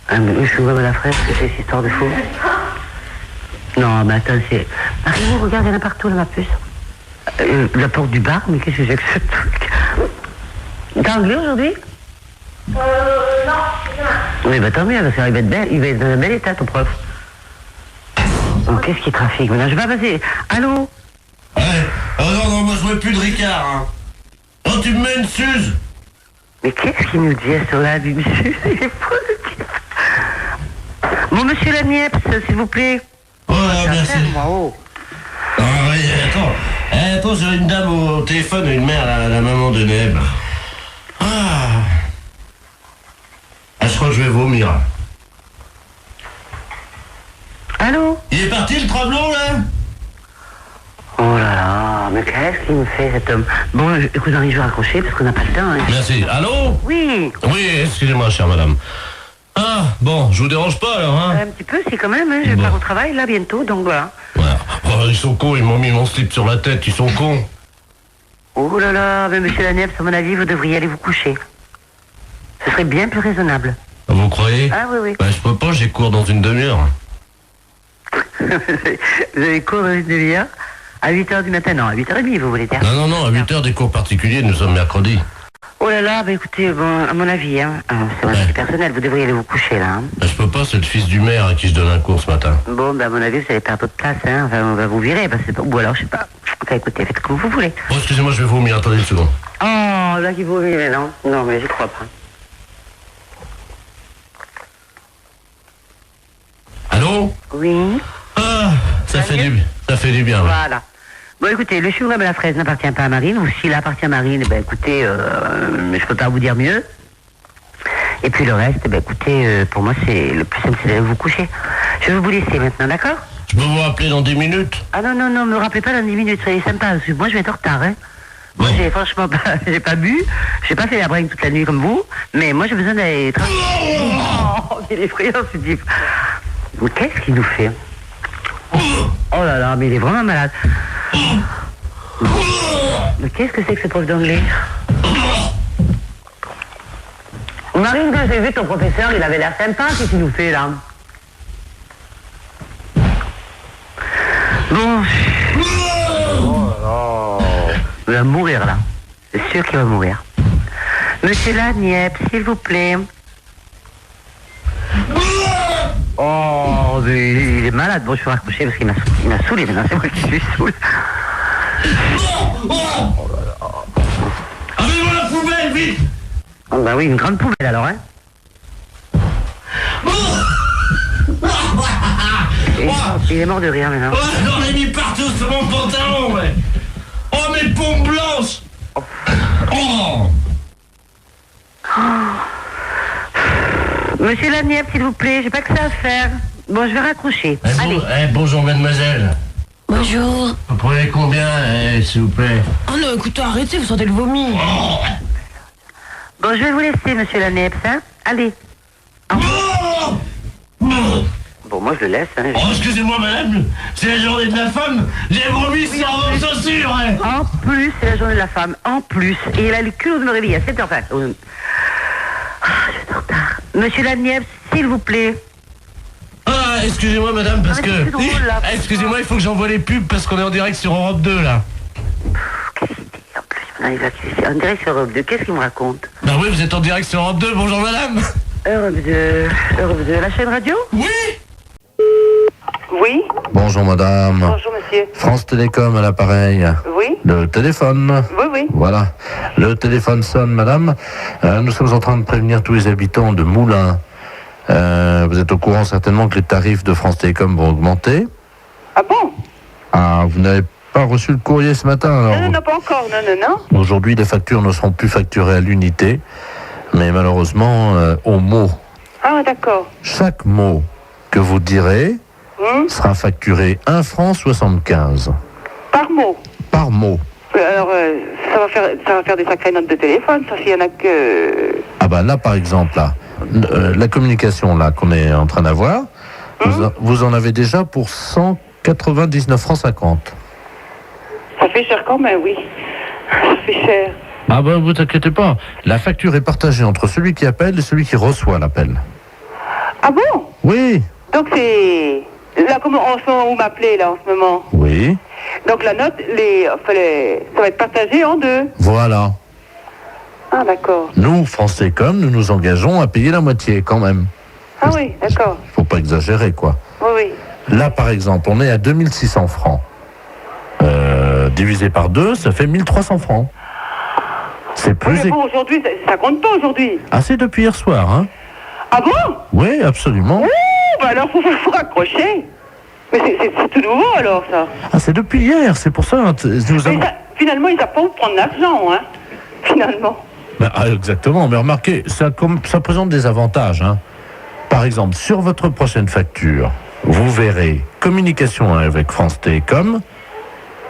Je suis comme à la fraise, c'est cette histoire de fou. Non, mais attends, c'est... Marie, regarde, il y en a partout, là, ma puce. La porte du bar, mais qu'est-ce que c'est que ce truc? T'as anglais aujourd'hui? Non. Oui, bah tant mieux, parce qu'il va être belle, il va être dans un bel état, ton prof. Oh, qu'est-ce qui trafique maintenant? Je vais pas passer. Allô? Ouais. Oh non, moi je veux plus de Ricard, hein. Oh, tu me mets une Suze. Mais qu'est-ce qu'il nous dit à ce là, monsieur? Il est fou, le type. Bon, monsieur la Nièvre, s'il vous plaît. Oh, merci. Oh. Ah oui, attends, j'ai une dame au téléphone, une mère, la maman de Neb. Ah, je crois que je vais vomir. Allô? Il est parti le tremblement, là? Oh là là, mais qu'est-ce qu'il me fait, cet homme? Bon, écoute, Henri, je vais raccrocher parce qu'on n'a pas le temps. Hein. Merci. Allô? Oui. Oui, excusez-moi, chère madame. Ah, bon, je vous dérange pas, alors, hein? Un petit peu, si, quand même, hein. Je pars au travail, là, bientôt, donc voilà. Voilà. Oh, ils sont cons, ils m'ont mis mon slip sur la tête, ils sont cons. Oh là là, mais monsieur la Nièvre, à mon avis, vous devriez aller vous coucher. Ce serait bien plus raisonnable. Vous croyez? Ah oui, oui. Bah, je peux pas, j'ai cours dans une demi-heure. Vous avez cours dans une demi-heure? À 8h du matin? Non, à 8h30, vous voulez dire? Non, à 8h des cours particuliers, nous sommes mercredi. Oh là là, bah écoutez, bon, à mon avis, hein, c'est mon avis personnel, vous devriez aller vous coucher, là. Hein. Bah, je peux pas, c'est le fils du maire à qui je donne un cours ce matin. Bon, bah à mon avis, vous allez perdre votre place, hein, enfin, on va vous virer, parce que, ou alors, je sais pas. Enfin, écoutez, faites comme vous voulez. Oh, excusez-moi, je vais vomir, attendez une seconde. Oh, là, qui vomit, mais non. Non, mais j'y crois pas. Allô? Oui. Ah, ça fait du bien. Voilà. Bon, écoutez, le chewing-gum à la fraise n'appartient pas à Marine, ou s'il appartient à Marine, ben écoutez, je peux pas vous dire mieux. Et puis le reste, ben écoutez, pour moi, c'est le plus simple, c'est d'aller vous coucher. Je vais vous laisser maintenant, d'accord? Je peux vous rappeler dans 10 minutes? Ah non, me rappelez pas dans 10 minutes, soyez sympa, parce que moi, je vais être en retard, hein. Moi, j'ai franchement pas, j'ai pas bu, j'ai pas fait la bringue toute la nuit comme vous, mais moi, j'ai besoin d'aller... Oh, il est effrayant, ce type. Qu'est-ce qu'il nous fait? Oh là là, mais il est vraiment malade. Mais qu'est-ce que c'est que ce prof d'anglais? Marine, quand j'ai vu ton professeur, il avait l'air sympa, qu'est-ce qu'il nous fait là? Bon. Oh là. Il va mourir là. C'est sûr qu'il va mourir. Monsieur la Nièvre, s'il vous plaît. Oh, mais il est malade. Bon, je vais raccrocher parce qu'il m'a saoulé maintenant. C'est moi qui suis saoul. Oh là là. Avez-moi la poubelle, vite! Oh, bah oui, une grande poubelle alors, hein. Il est mort de rire maintenant. Oh, j'en ai mis partout sur mon pantalon, ouais. Oh, mes pompes blanches! Oh! Monsieur la Nièvre, s'il vous plaît, j'ai pas que ça à faire. Bon, je vais raccrocher. Allez. Bonjour, mademoiselle. Bonjour. Vous prenez combien, s'il vous plaît? Oh non, écoutez, arrêtez, vous sentez le vomi. Oh. Bon, je vais vous laisser, monsieur la Nièvre, hein. Allez. Oh. Bon, moi, je le laisse, hein. Oh, excusez-moi, madame, c'est la journée de la femme. J'ai vomi sans vos chaussures, hein. En plus, c'est la journée de la femme. En plus. Et il a le culot de me réveiller à 7h. Enfin, je vais être en retard. Monsieur la Nièvre, s'il vous plaît. Ah, excusez-moi, madame, parce que... Drôle, là, excusez-moi, il faut que j'envoie les pubs parce qu'on est en direct sur Europe 2, là. Qu'est-ce qu'il dit? En plus, maintenant, il va en direct sur Europe 2. Qu'est-ce qu'il me raconte? Bah oui, vous êtes en direct sur Europe 2. Bonjour, madame. Europe 2, la chaîne radio? Oui. Oui. Bonjour, madame. Bonjour, monsieur. France Télécom à l'appareil. Oui. Le téléphone. Oui, oui. Voilà. Le téléphone sonne, madame. Nous sommes en train de prévenir tous les habitants de Moulins. Vous êtes au courant certainement que les tarifs de France Télécom vont augmenter. Ah bon? Ah, vous n'avez pas reçu le courrier ce matin, alors? Non, pas encore, non. Aujourd'hui, les factures ne seront plus facturées à l'unité, mais malheureusement au mot. Ah, d'accord. Chaque mot que vous direz sera facturé 1 franc 75. Par mot. Par mot. Alors, ça va faire des sacrées notes de téléphone, ça, s'il y en a que... Ah bah là, par exemple, là, la communication là qu'on est en train d'avoir, vous en avez déjà pour 199 francs 50. Ça fait cher quand même, oui. Ça fait cher. Ah ben, vous inquiétez pas, la facture est partagée entre celui qui appelle et celui qui reçoit l'appel. Ah bon? Oui. Donc c'est... Là, comme en ce moment, vous m'appelez, là, en ce moment. Oui. Donc la note, ça va être partagé en deux. Voilà. Ah, d'accord. Nous, France Télécom, nous nous engageons à payer la moitié quand même. Ah oui, d'accord. Faut pas exagérer, quoi. Oui, oui. Là, par exemple, on est à 2600 francs. Divisé par 2, ça fait 1300 francs. C'est plus... Oui, mais bon, aujourd'hui, ça compte pas aujourd'hui. Ah, c'est depuis hier soir, hein? Ah bon? Oui, absolument. Ouh, bah alors, faut raccrocher. Mais c'est tout nouveau, alors, ça. Ah, c'est depuis hier, c'est pour ça. Finalement, ils n'ont pas où prendre l'argent, hein. Finalement. Exactement, mais remarquez, ça présente des avantages, hein. Par exemple, sur votre prochaine facture, vous verrez communication avec France Télécom.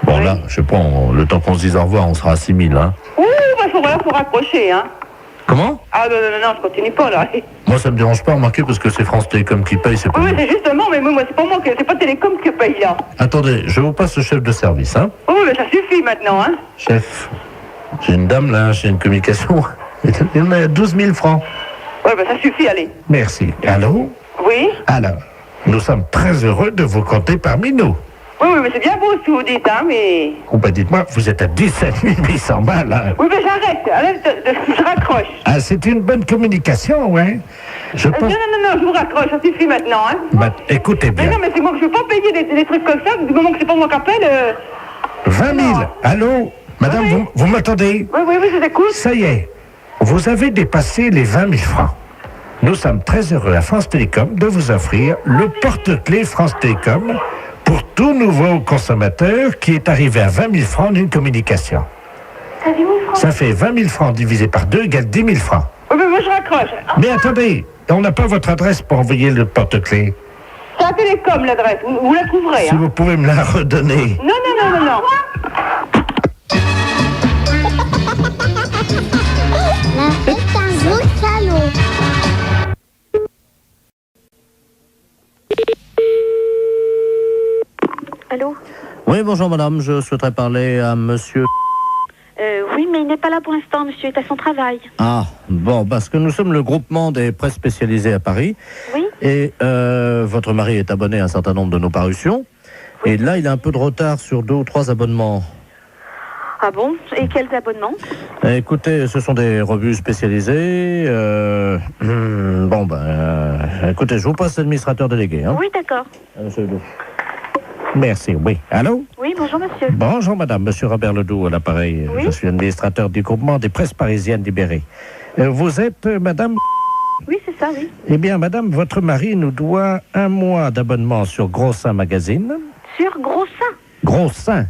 Bon, là, je sais pas, le temps qu'on se dise au revoir, on sera à 6000, hein. Ouh, bah faut raccrocher, hein. Comment? Ah non, je continue pas, là. Moi, ça me dérange pas, remarquez, parce que c'est France Télécom qui paye, c'est pas... Oui, c'est justement, mais moi, c'est pas moi, c'est pas Télécom qui paye, là. Attendez, je vous passe le chef de service, hein. Oui, mais ça suffit maintenant, hein. Chef, j'ai une dame, là, j'ai une communication. Il y en a 12 000 francs. Oui, bah ça suffit, allez. Merci. Allô? Oui? Alors, nous sommes très heureux de vous compter parmi nous. Oui, mais c'est bien beau ce que vous dites, hein, mais... Oh, ben dites-moi, vous êtes à 17 800 balles, hein. Oui, mais j'arrête, je raccroche. Ah, c'est une bonne communication, ouais. Je pense... Non, je vous raccroche, ça suffit maintenant, hein. Bah, écoutez bien. Mais non, mais c'est moi que je ne veux pas payer des trucs comme ça, du moment que c'est pas moi qui appelle... 20 000. Allô? Madame, oui. vous m'entendez? Oui, je vous écoute. Ça y est, vous avez dépassé les 20 000 francs. Nous sommes très heureux à France Télécom de vous offrir le porte-clés France Télécom pour tout nouveau consommateur qui est arrivé à 20 000 francs d'une communication. Ça fait 20 000 francs divisé par 2 égale 10 000 francs. Oui, mais moi je raccroche. Mais attendez, on n'a pas votre adresse pour envoyer le porte-clés. C'est à Télécom l'adresse, vous la trouverez. Si vous pouvez me la redonner. Non. C'est un gros salaud. Allô? Oui, bonjour madame, je souhaiterais parler à monsieur... Oui, mais il n'est pas là pour l'instant, monsieur est à son travail. Ah, bon, parce que nous sommes le groupement des presses spécialisées à Paris. Oui. Et votre mari est abonné à un certain nombre de nos parutions. Oui. Et là, il a un peu de retard sur 2 ou 3 abonnements. Ah bon? Et quels abonnements? Écoutez, ce sont des revues spécialisées. Écoutez, je vous passe l'administrateur délégué. Hein. Oui, d'accord. Merci, oui. Allô? Oui, bonjour monsieur. Bonjour madame, monsieur Robert Ledoux à l'appareil. Oui? Je suis administrateur du groupement des presses parisiennes libérées. Vous êtes madame? Oui, c'est ça, oui. Eh bien madame, votre mari nous doit 1 mois d'abonnement sur Gros Seins Magazine. Sur Gros Seins? Gros Seins?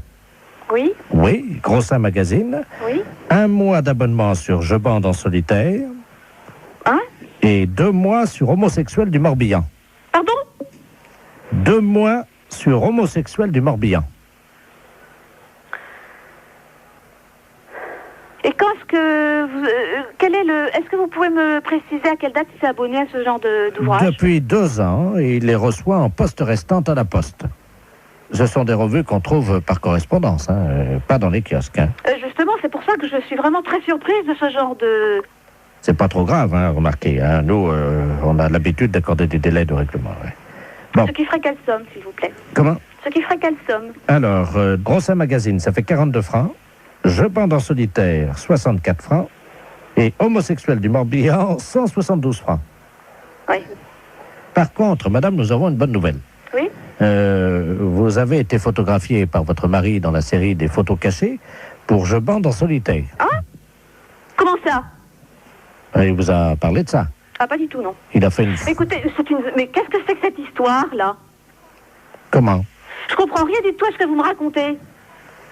Oui. Oui, Gros Seins Magazine. Oui. 1 mois d'abonnement sur Je bande en solitaire. Et 2 mois sur Homosexuel du Morbihan. Pardon? 2 mois sur Homosexuel du Morbihan. Et quand est-ce que vous, est-ce que vous pouvez me préciser à quelle date il s'est abonné à ce genre d'ouvrage? Depuis 2 ans, et il les reçoit en poste restante à la poste. Ce sont des revues qu'on trouve par correspondance, hein, pas dans les kiosques. Hein. Justement, c'est pour ça que je suis vraiment très surprise de ce genre de... C'est pas trop grave, hein, remarquez. Hein. Nous, on a l'habitude d'accorder des délais de règlement. Ouais. Bon. Ce qui ferait quelle somme, s'il vous plaît? Comment? Ce qui ferait quelle somme? Alors, Gros Seins Magazine, ça fait 42 francs. Je bande en solitaire, 64 francs. Et Homosexuel du Morbihan, 172 francs. Oui. Par contre, madame, nous avons une bonne nouvelle. Oui. Vous avez été photographiée par votre mari dans la série des photos cachées pour Je bande en solitaire. Ah? Comment ça? Il vous a parlé de ça? Ah, pas du tout, non. Il a fait une... Écoutez, mais qu'est-ce que c'est que cette histoire-là? Comment? Je comprends rien du tout à ce que vous me racontez.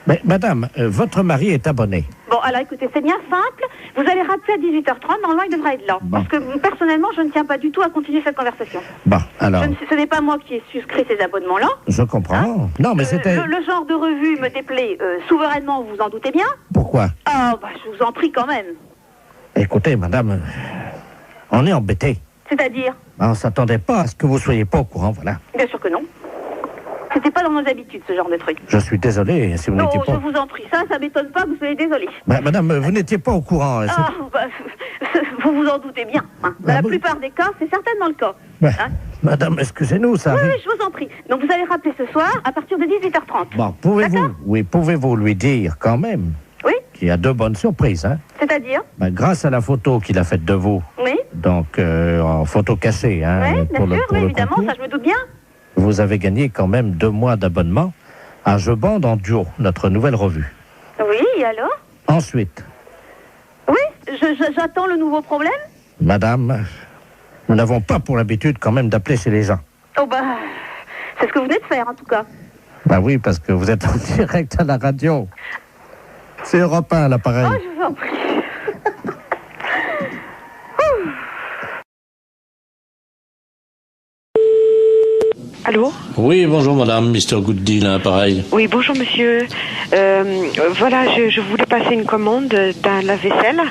Mais madame, votre mari est abonné. Bon, alors écoutez, c'est bien simple. Vous allez rappeler à 18h30, normalement il devra être là. Bon. Parce que personnellement, je ne tiens pas du tout à continuer cette conversation. Bon, alors, Ce n'est pas moi qui ai souscrit ces abonnements-là. je comprends. Non, mais c'était... Le genre de revue me déplaît souverainement, vous en doutez bien. Pourquoi? Ah, bah, je vous en prie quand même. Écoutez, madame, on est embêtés. C'est-à-dire? On s'attendait pas à ce que vous soyez pas au courant, voilà. Bien sûr que non. C'était pas dans nos habitudes, ce genre de truc. Je suis désolé si vous Non, n'étiez je pas... vous en prie, ça m'étonne pas que vous soyez désolé. Madame, vous n'étiez pas au courant. c'est- Ah, bah, vous vous en doutez bien. Hein. Dans la plupart des cas, c'est certainement le cas. Ouais. Hein. Madame, excusez-nous, ça Oui, arrive. oui, je vous en prie. Donc vous allez rappeler ce soir à partir de 18h30. Bon, pouvez-vous lui dire quand même Oui. qu'il y a de bonnes surprises, hein? C'est-à-dire? Grâce à la photo qu'il a faite de vous, Oui. donc en photo cachée, hein, Oui, bien sûr, oui, évidemment, concours, ça je me doute bien. vous avez gagné quand même 2 mois d'abonnement à Je Bande en duo, notre nouvelle revue. Oui, et alors? Ensuite, Oui, j'attends le nouveau problème. madame, nous n'avons pas pour l'habitude quand même d'appeler chez les gens. Oh bah, c'est ce que vous venez de faire en tout cas. Ben oui, parce que vous êtes en direct à la radio. C'est Europe 1, l'appareil. Oh, je vous en prie. Allô? Oui, bonjour madame, Mr. Good Deal, hein, pareil. Oui, bonjour monsieur. Voilà, je voulais passer une commande d'un lave-vaisselle.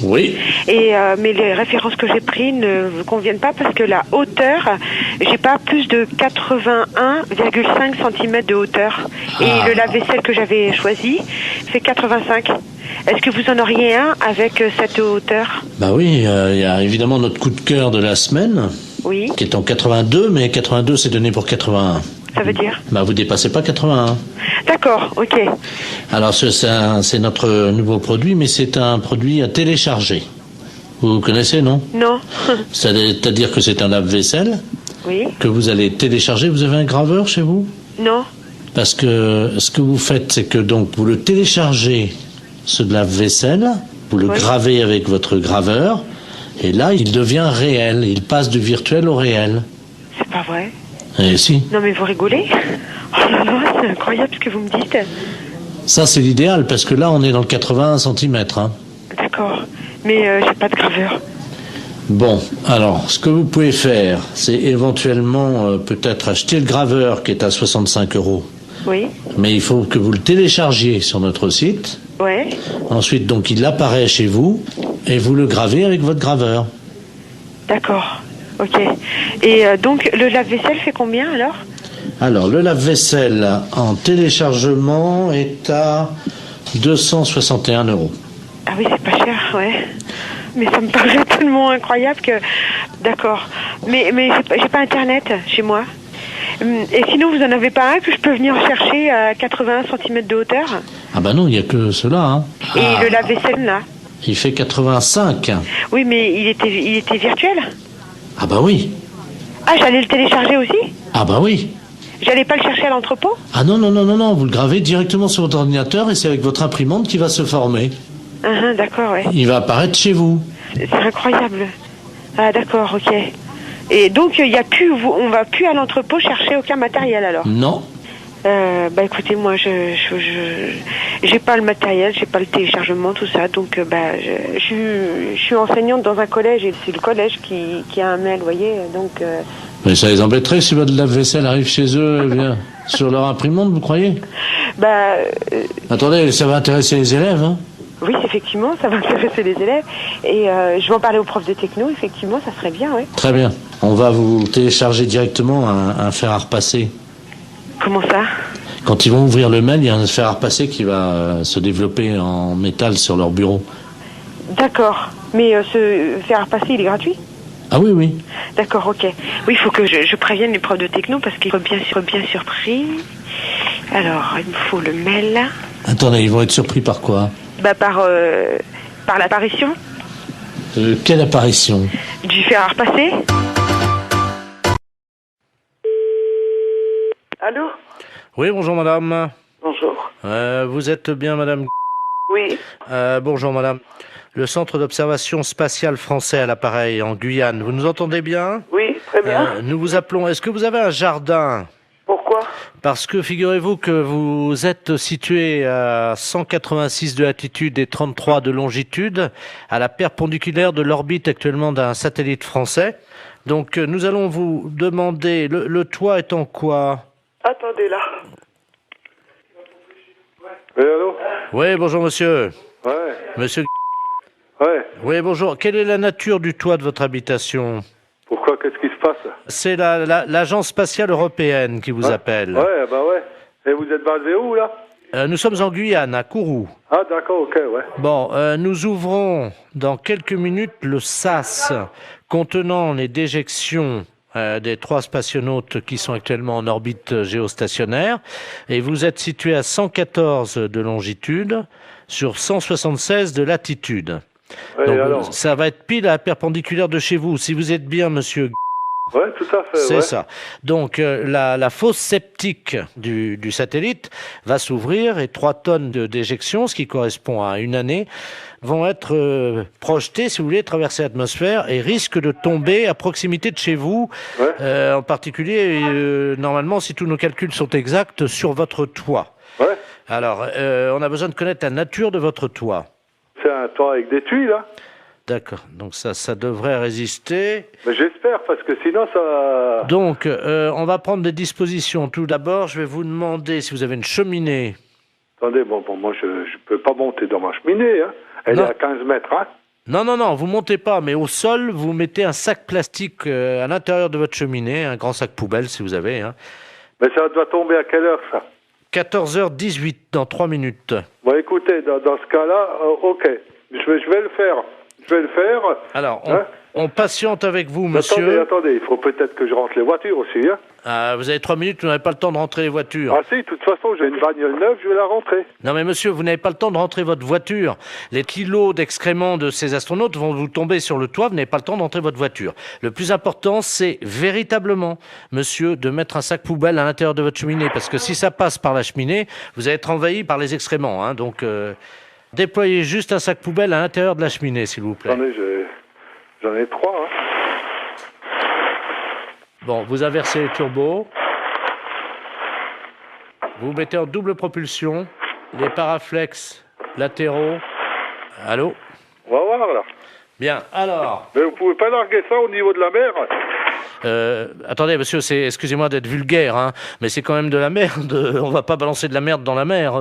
Oui. Et mais les références que j'ai prises ne me conviennent pas parce que la hauteur, j'ai pas plus de 81,5 cm de hauteur. Et le lave-vaisselle que j'avais choisi fait 85. Est-ce que vous en auriez un avec cette hauteur? Bah oui, il y a évidemment notre coup de cœur de la semaine, Oui. qui est en 82, mais 82 c'est donné pour 81. Ça veut dire? Bah vous dépassez pas 81. D'accord, ok. Alors c'est notre nouveau produit, mais c'est un produit à télécharger. Vous connaissez, non? Non. C'est-à-dire que c'est un lave-vaisselle Oui. que vous allez télécharger. Vous avez un graveur chez vous? Non. Parce que ce que vous faites, c'est que donc vous le téléchargez, ce lave-vaisselle, vous le gravez avec votre graveur, et là il devient réel. Il passe du virtuel au réel. C'est pas vrai. Et si. Non mais vous rigolez? Oh là là, c'est incroyable ce que vous me dites. Ça c'est l'idéal, parce que là on est dans le 81 cm. Hein. D'accord. Mais j'ai pas de graveur. Bon, alors, ce que vous pouvez faire, c'est éventuellement peut-être acheter le graveur qui est à 65 €. Oui. Mais il faut que vous le téléchargiez sur notre site. Ouais. Ensuite, donc, il apparaît chez vous et vous le gravez avec votre graveur. D'accord. Ok. Et donc, le lave-vaisselle fait combien alors? Alors, le lave-vaisselle en téléchargement est à 261 €. Ah oui, c'est pas cher, ouais. Mais ça me paraît tellement incroyable que... D'accord. Mais j'ai pas Internet chez moi. Et sinon, vous en avez pas un que je peux venir chercher à 81 cm de hauteur? Ah bah non, il n'y a que cela. Hein. Et le lave-vaisselle, là? Il fait 85. Oui, mais il était virtuel? Ah bah oui. Ah, j'allais le télécharger aussi? Ah bah oui. J'allais pas le chercher à l'entrepôt? Ah non, vous le gravez directement sur votre ordinateur et c'est avec votre imprimante qui va se former. D'accord, ouais. Il va apparaître chez vous. C'est incroyable. Ah, d'accord, ok. Et donc, il y a plus, on va plus à l'entrepôt chercher aucun matériel alors? Non. Bah écoutez, moi, j'ai pas le matériel, j'ai pas le téléchargement, tout ça. Donc, je suis enseignante dans un collège et c'est le collège qui a un mail, vous voyez. Donc. Mais ça les embêterait si votre lave-vaisselle arrive chez eux et vient sur leur imprimante, vous croyez? Bah. Attendez, ça va intéresser les élèves, hein? Oui, effectivement, ça va intéresser les élèves. Et je vais en parler aux profs de techno, effectivement, ça serait bien, oui. Très bien. On va vous télécharger directement un fer à repasser. Comment ça? Quand ils vont ouvrir le mail, il y a un fer à repasser qui va se développer en métal sur leur bureau. D'accord. Mais ce fer à repasser, il est gratuit? Ah oui, oui. D'accord, ok. Oui, il faut que je prévienne les profs de techno parce qu'ils sont bien surpris. Alors, il me faut le mail. Attendez, ils vont être surpris par quoi? Bah par l'apparition. Quelle apparition? Du fer à repasser. Allô? Oui, bonjour madame. Bonjour. Vous êtes bien madame? Oui. Bonjour madame. Le centre d'observation spatiale français à l'appareil en Guyane. Vous nous entendez bien? Oui, très bien. Nous vous appelons. Est-ce que vous avez un jardin? Pourquoi? Parce que figurez-vous que vous êtes situé à 186 de latitude et 33 de longitude, à la perpendiculaire de l'orbite actuellement d'un satellite français. Donc nous allons vous demander, le toit est en quoi? Attendez là. Oui, allô? Oui, bonjour monsieur. Ouais. Monsieur. Ouais. Oui, bonjour. Quelle est la nature du toit de votre habitation? Pourquoi? Qu'est-ce qui se passe? C'est l'Agence spatiale européenne qui vous appelle. Ouais, bah ouais. Et vous êtes basé où, là? Nous sommes en Guyane, à Kourou. Ah, d'accord, ok, ouais. Bon, nous ouvrons dans quelques minutes le SAS contenant les déjections des 3 spationautes qui sont actuellement en orbite géostationnaire. Et vous êtes situé à 114 de longitude sur 176 de latitude. Ouais, donc, alors ça va être pile à la perpendiculaire de chez vous. Si vous êtes bien, monsieur. Ouais, tout à fait. C'est ouais. ça. Donc, la fosse septique du satellite va s'ouvrir et 3 tonnes de déjection, ce qui correspond à une année, vont être projetées, si vous voulez, traverser l'atmosphère et risquent de tomber à proximité de chez vous, en particulier, normalement, si tous nos calculs sont exacts, sur votre toit. Ouais. Alors, on a besoin de connaître la nature de votre toit. C'est un toit avec des tuiles, là? D'accord, donc ça devrait résister. Mais j'espère, parce que sinon ça... Donc, on va prendre des dispositions. Tout d'abord, je vais vous demander si vous avez une cheminée. Attendez, bon, moi je peux pas monter dans ma cheminée, hein. Elle est à 15 mètres, hein. Non, vous montez pas, mais au sol, vous mettez un sac plastique à l'intérieur de votre cheminée, un grand sac poubelle si vous avez. Hein. Mais ça doit tomber à quelle heure, ça? 14h18, dans 3 minutes. Bon, écoutez, dans ce cas-là, ok, je vais le faire. Je vais le faire. Alors, on patiente avec vous, monsieur. Attendez, il faut peut-être que je rentre les voitures aussi, hein. Vous avez 3 minutes, vous n'avez pas le temps de rentrer les voitures. Ah si, de toute façon, j'ai une bagnole neuve, je vais la rentrer. Non mais monsieur, vous n'avez pas le temps de rentrer votre voiture. Les kilos d'excréments de ces astronautes vont vous tomber sur le toit, vous n'avez pas le temps de rentrer votre voiture. Le plus important, c'est véritablement, monsieur, de mettre un sac poubelle à l'intérieur de votre cheminée, parce que si ça passe par la cheminée, vous allez être envahi par les excréments, hein, donc... Déployez juste un sac poubelle à l'intérieur de la cheminée, s'il vous plaît. Attendez, j'en ai 3, hein. Bon, vous inversez les turbos. Vous mettez en double propulsion les paraflex latéraux. Allô? On va voir, là. Bien, alors... Mais vous pouvez pas larguer ça au niveau de la mer? Attendez, monsieur, excusez-moi d'être vulgaire, hein, mais c'est quand même de la merde. On va pas balancer de la merde dans la mer.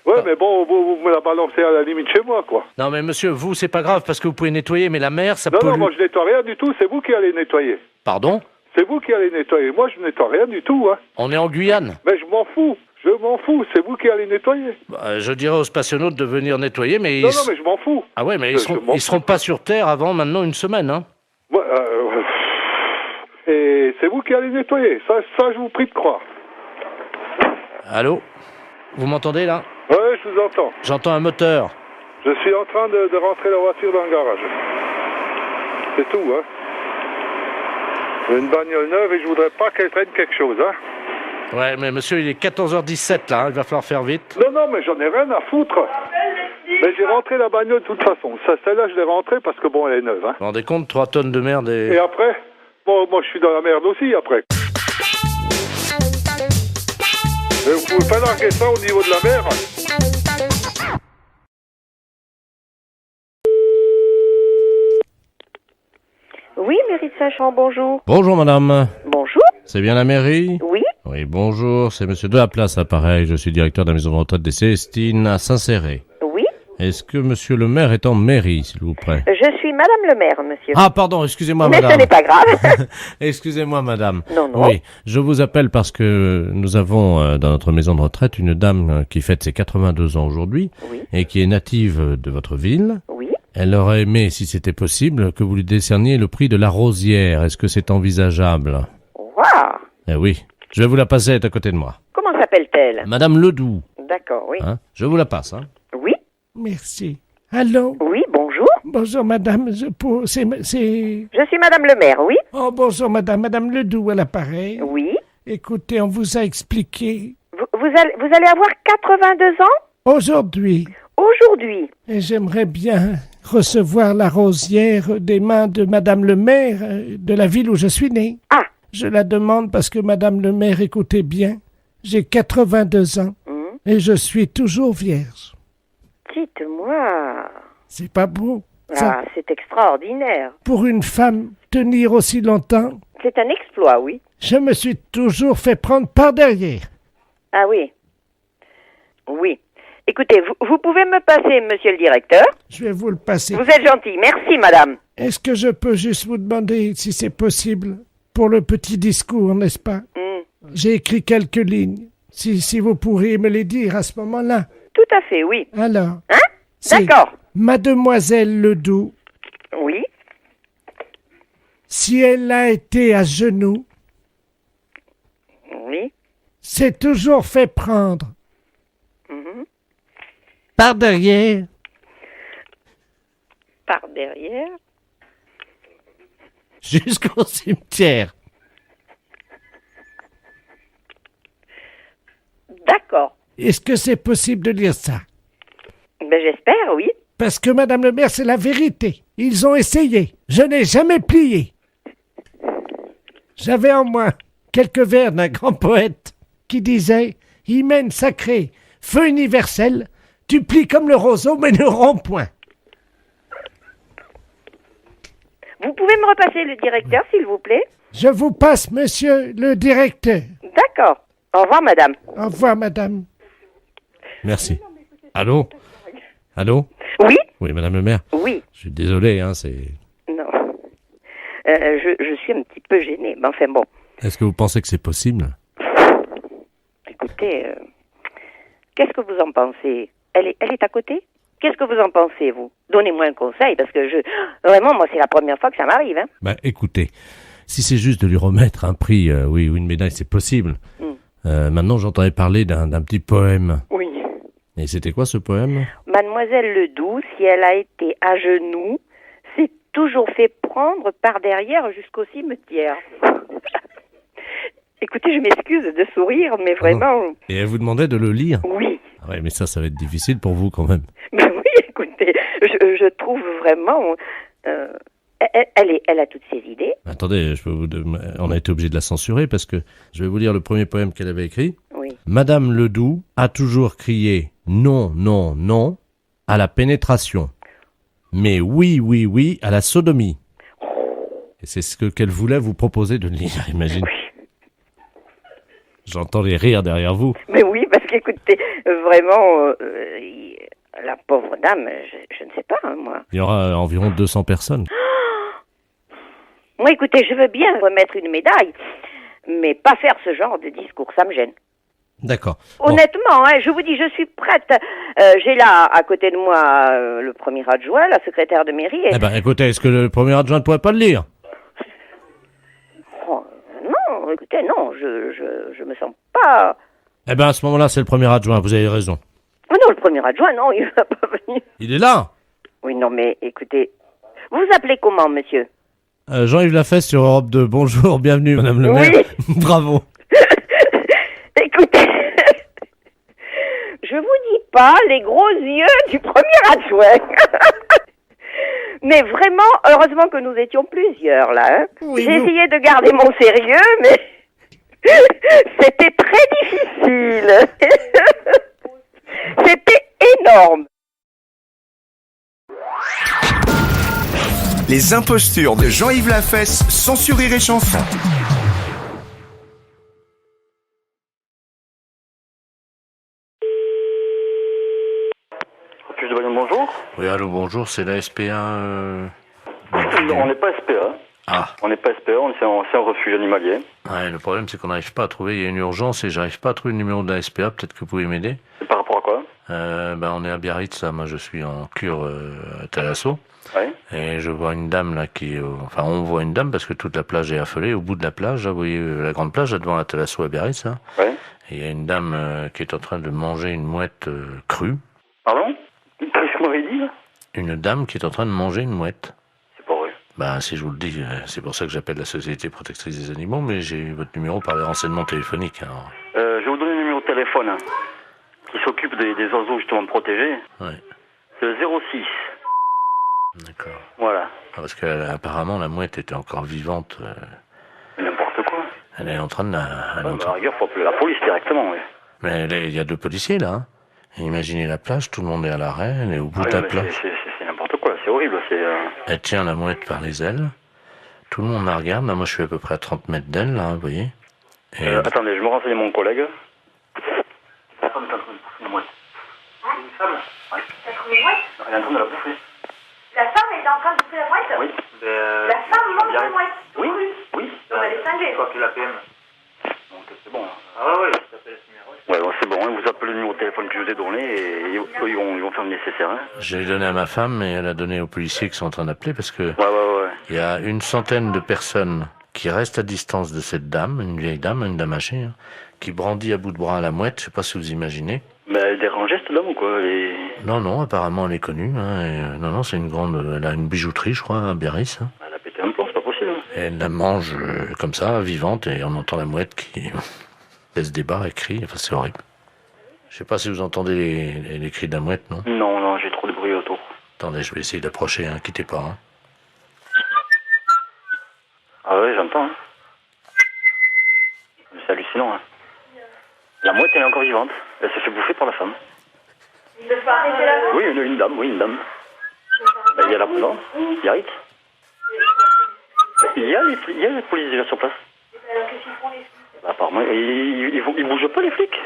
Ouais, mais bon, vous me la balancez à la limite chez moi, quoi. Non, mais monsieur, vous, c'est pas grave parce que vous pouvez nettoyer, mais la mer, ça pollue. Non, moi, je nettoie rien du tout, c'est vous qui allez nettoyer. Pardon? C'est vous qui allez nettoyer. Moi, je nettoie rien du tout, hein. On est en Guyane. Mais je m'en fous. C'est vous qui allez nettoyer. Je dirais aux spationautes de venir nettoyer, mais... Non, mais je m'en fous. Ah ouais, mais ils seront pas sur Terre avant maintenant une semaine, hein. Ouais, et c'est vous qui allez nettoyer. Ça, je vous prie de croire. Allô? Vous m'entendez, là? Ouais, je vous entends. J'entends un moteur. Je suis en train de rentrer la voiture dans le garage. C'est tout, hein. J'ai une bagnole neuve et je voudrais pas qu'elle traîne quelque chose, hein. Ouais, mais monsieur, il est 14h17, là, hein, il va falloir faire vite. Non, mais j'en ai rien à foutre. Mais j'ai rentré la bagnole de toute façon. Celle-là, je l'ai rentrée parce que, bon, elle est neuve, hein. Vous vous rendez compte, 3 tonnes de merde et... Et après? Bon, moi, je suis dans la merde aussi, après. Mais vous pouvez pas larguer ça au niveau de la mer? Oui, mairie de Saint-Champ, bonjour. Bonjour, madame. Bonjour. C'est bien la mairie? Oui. Oui, bonjour, c'est monsieur Delaplace, appareil. Je suis directeur de la maison de retraite des Célestines à Saint-Céré. Oui. Est-ce que monsieur le maire est en mairie, s'il vous plaît? Je suis madame le maire, monsieur. Ah, pardon, excusez-moi, mais madame. Mais ce n'est pas grave. Excusez-moi, madame. Non. Oui, je vous appelle parce que nous avons dans notre maison de retraite une dame qui fête ses 82 ans aujourd'hui et qui est native de votre ville. Oui. Elle aurait aimé, si c'était possible, que vous lui décerniez le prix de la rosière. Est-ce que c'est envisageable? Waouh! Eh oui. Je vais vous la passer, elle est à côté de moi. Comment s'appelle-t-elle? Madame Ledoux. D'accord, oui. Hein? Je vous la passe, hein? Oui. Merci. Allô? Oui, bonjour. Bonjour, madame. Je suis madame le maire, oui. Oh, bonjour, madame Ledoux à l'appareil. Oui. Écoutez, on vous a expliqué. Vous allez avoir 82 ans? Aujourd'hui. Aujourd'hui. Et j'aimerais bien recevoir la rosière des mains de madame le maire de la ville où je suis né. Ah. Je la demande parce que Madame le maire, écoutez bien, j'ai 82 ans et je suis toujours vierge. Dites-moi. C'est pas beau. Ah, c'est extraordinaire. Pour une femme, tenir aussi longtemps, C'est un exploit, oui. je me suis toujours fait prendre par derrière. Ah oui. Oui. Écoutez, vous pouvez me passer, monsieur le directeur? Je vais vous le passer. Vous êtes gentil. Merci, madame. Est-ce que je peux juste vous demander si c'est possible pour le petit discours, n'est-ce pas? J'ai écrit quelques lignes. Si vous pourriez me les dire à ce moment-là. Tout à fait, oui. Alors. Hein? C'est D'accord. Mademoiselle Ledoux. Oui. Si elle a été à genoux. Oui. C'est toujours fait prendre. Par derrière. Par derrière. Jusqu'au cimetière. D'accord. Est-ce que c'est possible de lire ça? Ben, j'espère, oui. Parce que, Madame le maire, c'est la vérité. Ils ont essayé. Je n'ai jamais plié. J'avais en moi quelques vers d'un grand poète qui disait « Hymen sacré, feu universel, tu plies comme le roseau, mais ne romps point. » Vous pouvez me repasser le directeur, s'il vous plaît? Je vous passe, monsieur le directeur. D'accord. Au revoir, madame. Au revoir, madame. Merci. Allô? Allô? Oui? Oui, madame le maire. Oui. Je suis désolé, hein, c'est... Non. Je suis un petit peu gênée, mais enfin bon. Est-ce que vous pensez que c'est possible? Écoutez, qu'est-ce que vous en pensez? Elle est à côté? Qu'est-ce que vous en pensez, vous? Donnez-moi un conseil, parce que vraiment, moi, c'est la première fois que ça m'arrive, hein. Bah, écoutez, si c'est juste de lui remettre un prix, oui, ou une médaille, c'est possible. Maintenant, j'entendais parler d'un petit poème. Oui. Et c'était quoi, ce poème? Mademoiselle Ledoux, si elle a été à genoux, s'est toujours fait prendre par derrière jusqu'au cimetière. Écoutez, je m'excuse de sourire, mais vraiment... Et elle vous demandait de le lire? Oui. Ah ouais, mais ça va être difficile pour vous, quand même. Ben oui, écoutez, je trouve vraiment... Elle a toutes ses idées. Attendez, on a été obligé de la censurer parce que je vais vous lire le premier poème qu'elle avait écrit. Oui. Madame Ledoux a toujours crié non, non, non à la pénétration, mais oui, oui, oui à la sodomie. Et c'est ce qu'elle voulait vous proposer de lire, imagine. J'entends les rires derrière vous. Mais oui, parce qu'écoutez, vraiment, la pauvre dame, je ne sais pas, hein, moi. Il y aura environ 200 personnes. Moi, écoutez, je veux bien remettre une médaille, mais pas faire ce genre de discours, ça me gêne. D'accord. Honnêtement, hein, je vous dis, je suis prête. J'ai là, à côté de moi, le premier adjoint, la secrétaire de mairie. Eh ben, écoutez, est-ce que le premier adjoint ne pourrait pas le lire? Oh, non, écoutez, non, je me sens pas... Eh ben, à ce moment-là, c'est le premier adjoint, vous avez raison. Oh non, le premier adjoint, non, il va pas venir. Il est là? Oui, non, mais écoutez, vous vous appelez comment, monsieur? Jean-Yves Lafesse sur Europe 2. Bonjour, bienvenue, madame le maire. Oui. Bravo. Écoutez, je vous dis pas les gros yeux du premier adjoint. Mais vraiment, heureusement que nous étions plusieurs, là. Hein. Oui, j'ai essayé de garder mon sérieux, mais c'était très difficile. C'était énorme. Les impostures de Jean-Yves Lafesse sont sur Rire et Chanson. Bonjour. Oui, allô, bonjour, c'est la SPA. On n'est pas SPA. Ah. On n'est pas SPA, c'est un refuge animalier. Ouais, le problème, c'est qu'on n'arrive pas à trouver. Il y a une urgence et j'arrive pas à trouver le numéro de la SPA. Peut-être que vous pouvez m'aider. C'est par rapport à quoi? On est à Biarritz, là. Moi, je suis en cure à Thalasso. Ouais. Et je vois une dame, là, on voit une dame parce que toute la plage est affolée. Au bout de la plage, là, vous voyez la grande plage, là, devant la Thalasso à Biarritz, là. Ouais. Et il y a une dame qui est en train de manger une mouette crue. Pardon? Qu'est-ce que vous m'avez dit, là? Une dame qui est en train de manger une mouette. C'est pas vrai. Ben, si je vous le dis, c'est pour ça que j'appelle la Société Protectrice des Animaux, mais j'ai eu votre numéro par les renseignements téléphoniques. Alors. Je vais vous donner le numéro de téléphone hein, qui s'occupe des oiseaux justement protégés. Ouais. C'est le 06. D'accord. Voilà. Ah, parce qu'apparemment, la mouette était encore vivante. N'importe quoi. Elle est en train de... À la rigueur, faut appeler la police directement, oui. Mais il y a 2 policiers, là. Hein. Imaginez la plage, tout le monde est à l'arrêt, elle est au bout de la plage. C'est n'importe quoi, c'est horrible. Elle tient la mouette par les ailes. Tout le monde la regarde. Là, moi, je suis à peu près à 30 mètres d'elle, là, vous voyez. Et... attendez, je me renseigne mon collègue. La femme est en train de bouffer une mouette. Une femme? Oui. T'as trouvé une mouette? Elle est en train de la bouffer. La femme est en train de bouffer la mouette? Oui. La femme mange la mouette? Oui, oui. Donc elle est cinglée. Je crois que la PM. Donc c'est bon. Ah ouais, ça s'appelle ce numéro. Ouais, bon, c'est bon, hein, vous appelez le numéro de téléphone que je vous ai donné et eux, ils vont faire le nécessaire. Hein. J'ai donné à ma femme et elle a donné aux policiers qui sont en train d'appeler parce que il y a une centaine de personnes qui restent à distance de cette dame, une vieille dame, une dame âgée, hein, qui brandit à bout de bras la mouette, je sais pas si vous imaginez. Mais elle dérangeait cette dame ou quoi Non, apparemment elle est connue. Hein, et, non, c'est une grande... Elle a une bijouterie, je crois, à Biarritz. Hein. Elle a pété un plomb, c'est pas possible. Hein. Et elle la mange comme ça, vivante, et on entend la mouette qui laisse des barres et crie. Enfin, c'est horrible. Je sais pas si vous entendez les cris de la mouette, non? Non, j'ai trop de bruit autour. Attendez, je vais essayer d'approcher, hein, quittez pas. Hein. Ah ouais, j'entends. Hein. C'est hallucinant. Hein. La mouette, elle est encore vivante. Elle se fait bouffer par la femme. Il ne faut arrêter la mouette? Oui, une dame. Ben, il y a la... Non, il y a Rit. Il y a les policiers déjà sur place. Alors qu'est-ce qu'ils font les flics? Apparemment, ils bougent pas les flics.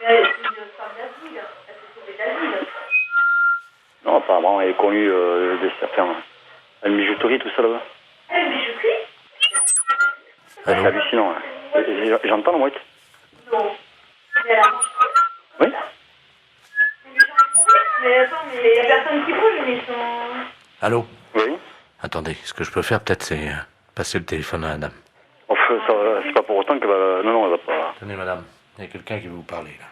Mais elle est une femme d'asile. Elle s'est sauvée d'asile. Non, apparemment, elle est connue des certains. Une bijouterie, tout ça là-bas. Une bijouterie? C'est hallucinant. Hein. J'entends la mouette. Non. Mais elle a mangé. Oui. Mais attends, mais il y a personne qui bouge, mais ils sont... Allô? Oui. Attendez, ce que je peux faire peut-être c'est passer le téléphone à la dame. Enfin, c'est pas pour autant qu'elle va... Non, elle va pas... Tenez madame, il y a quelqu'un qui veut vous parler là.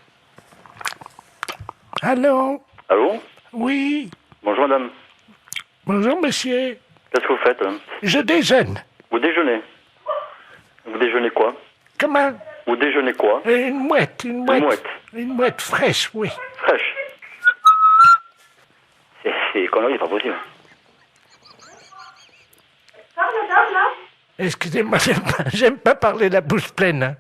Allô? Allô? Oui. Bonjour madame. Bonjour monsieur. Qu'est-ce que vous faites? Hein? Je déjeune. Vous déjeunez? Vous déjeunez quoi? Comment? Vous déjeunez quoi? Une mouette. Une mouette? Une mouette fraîche, oui. Fraîche? C'est connerie, c'est pas possible. Parle, madame, là? Excusez-moi, j'aime pas parler la bouche pleine. Hein.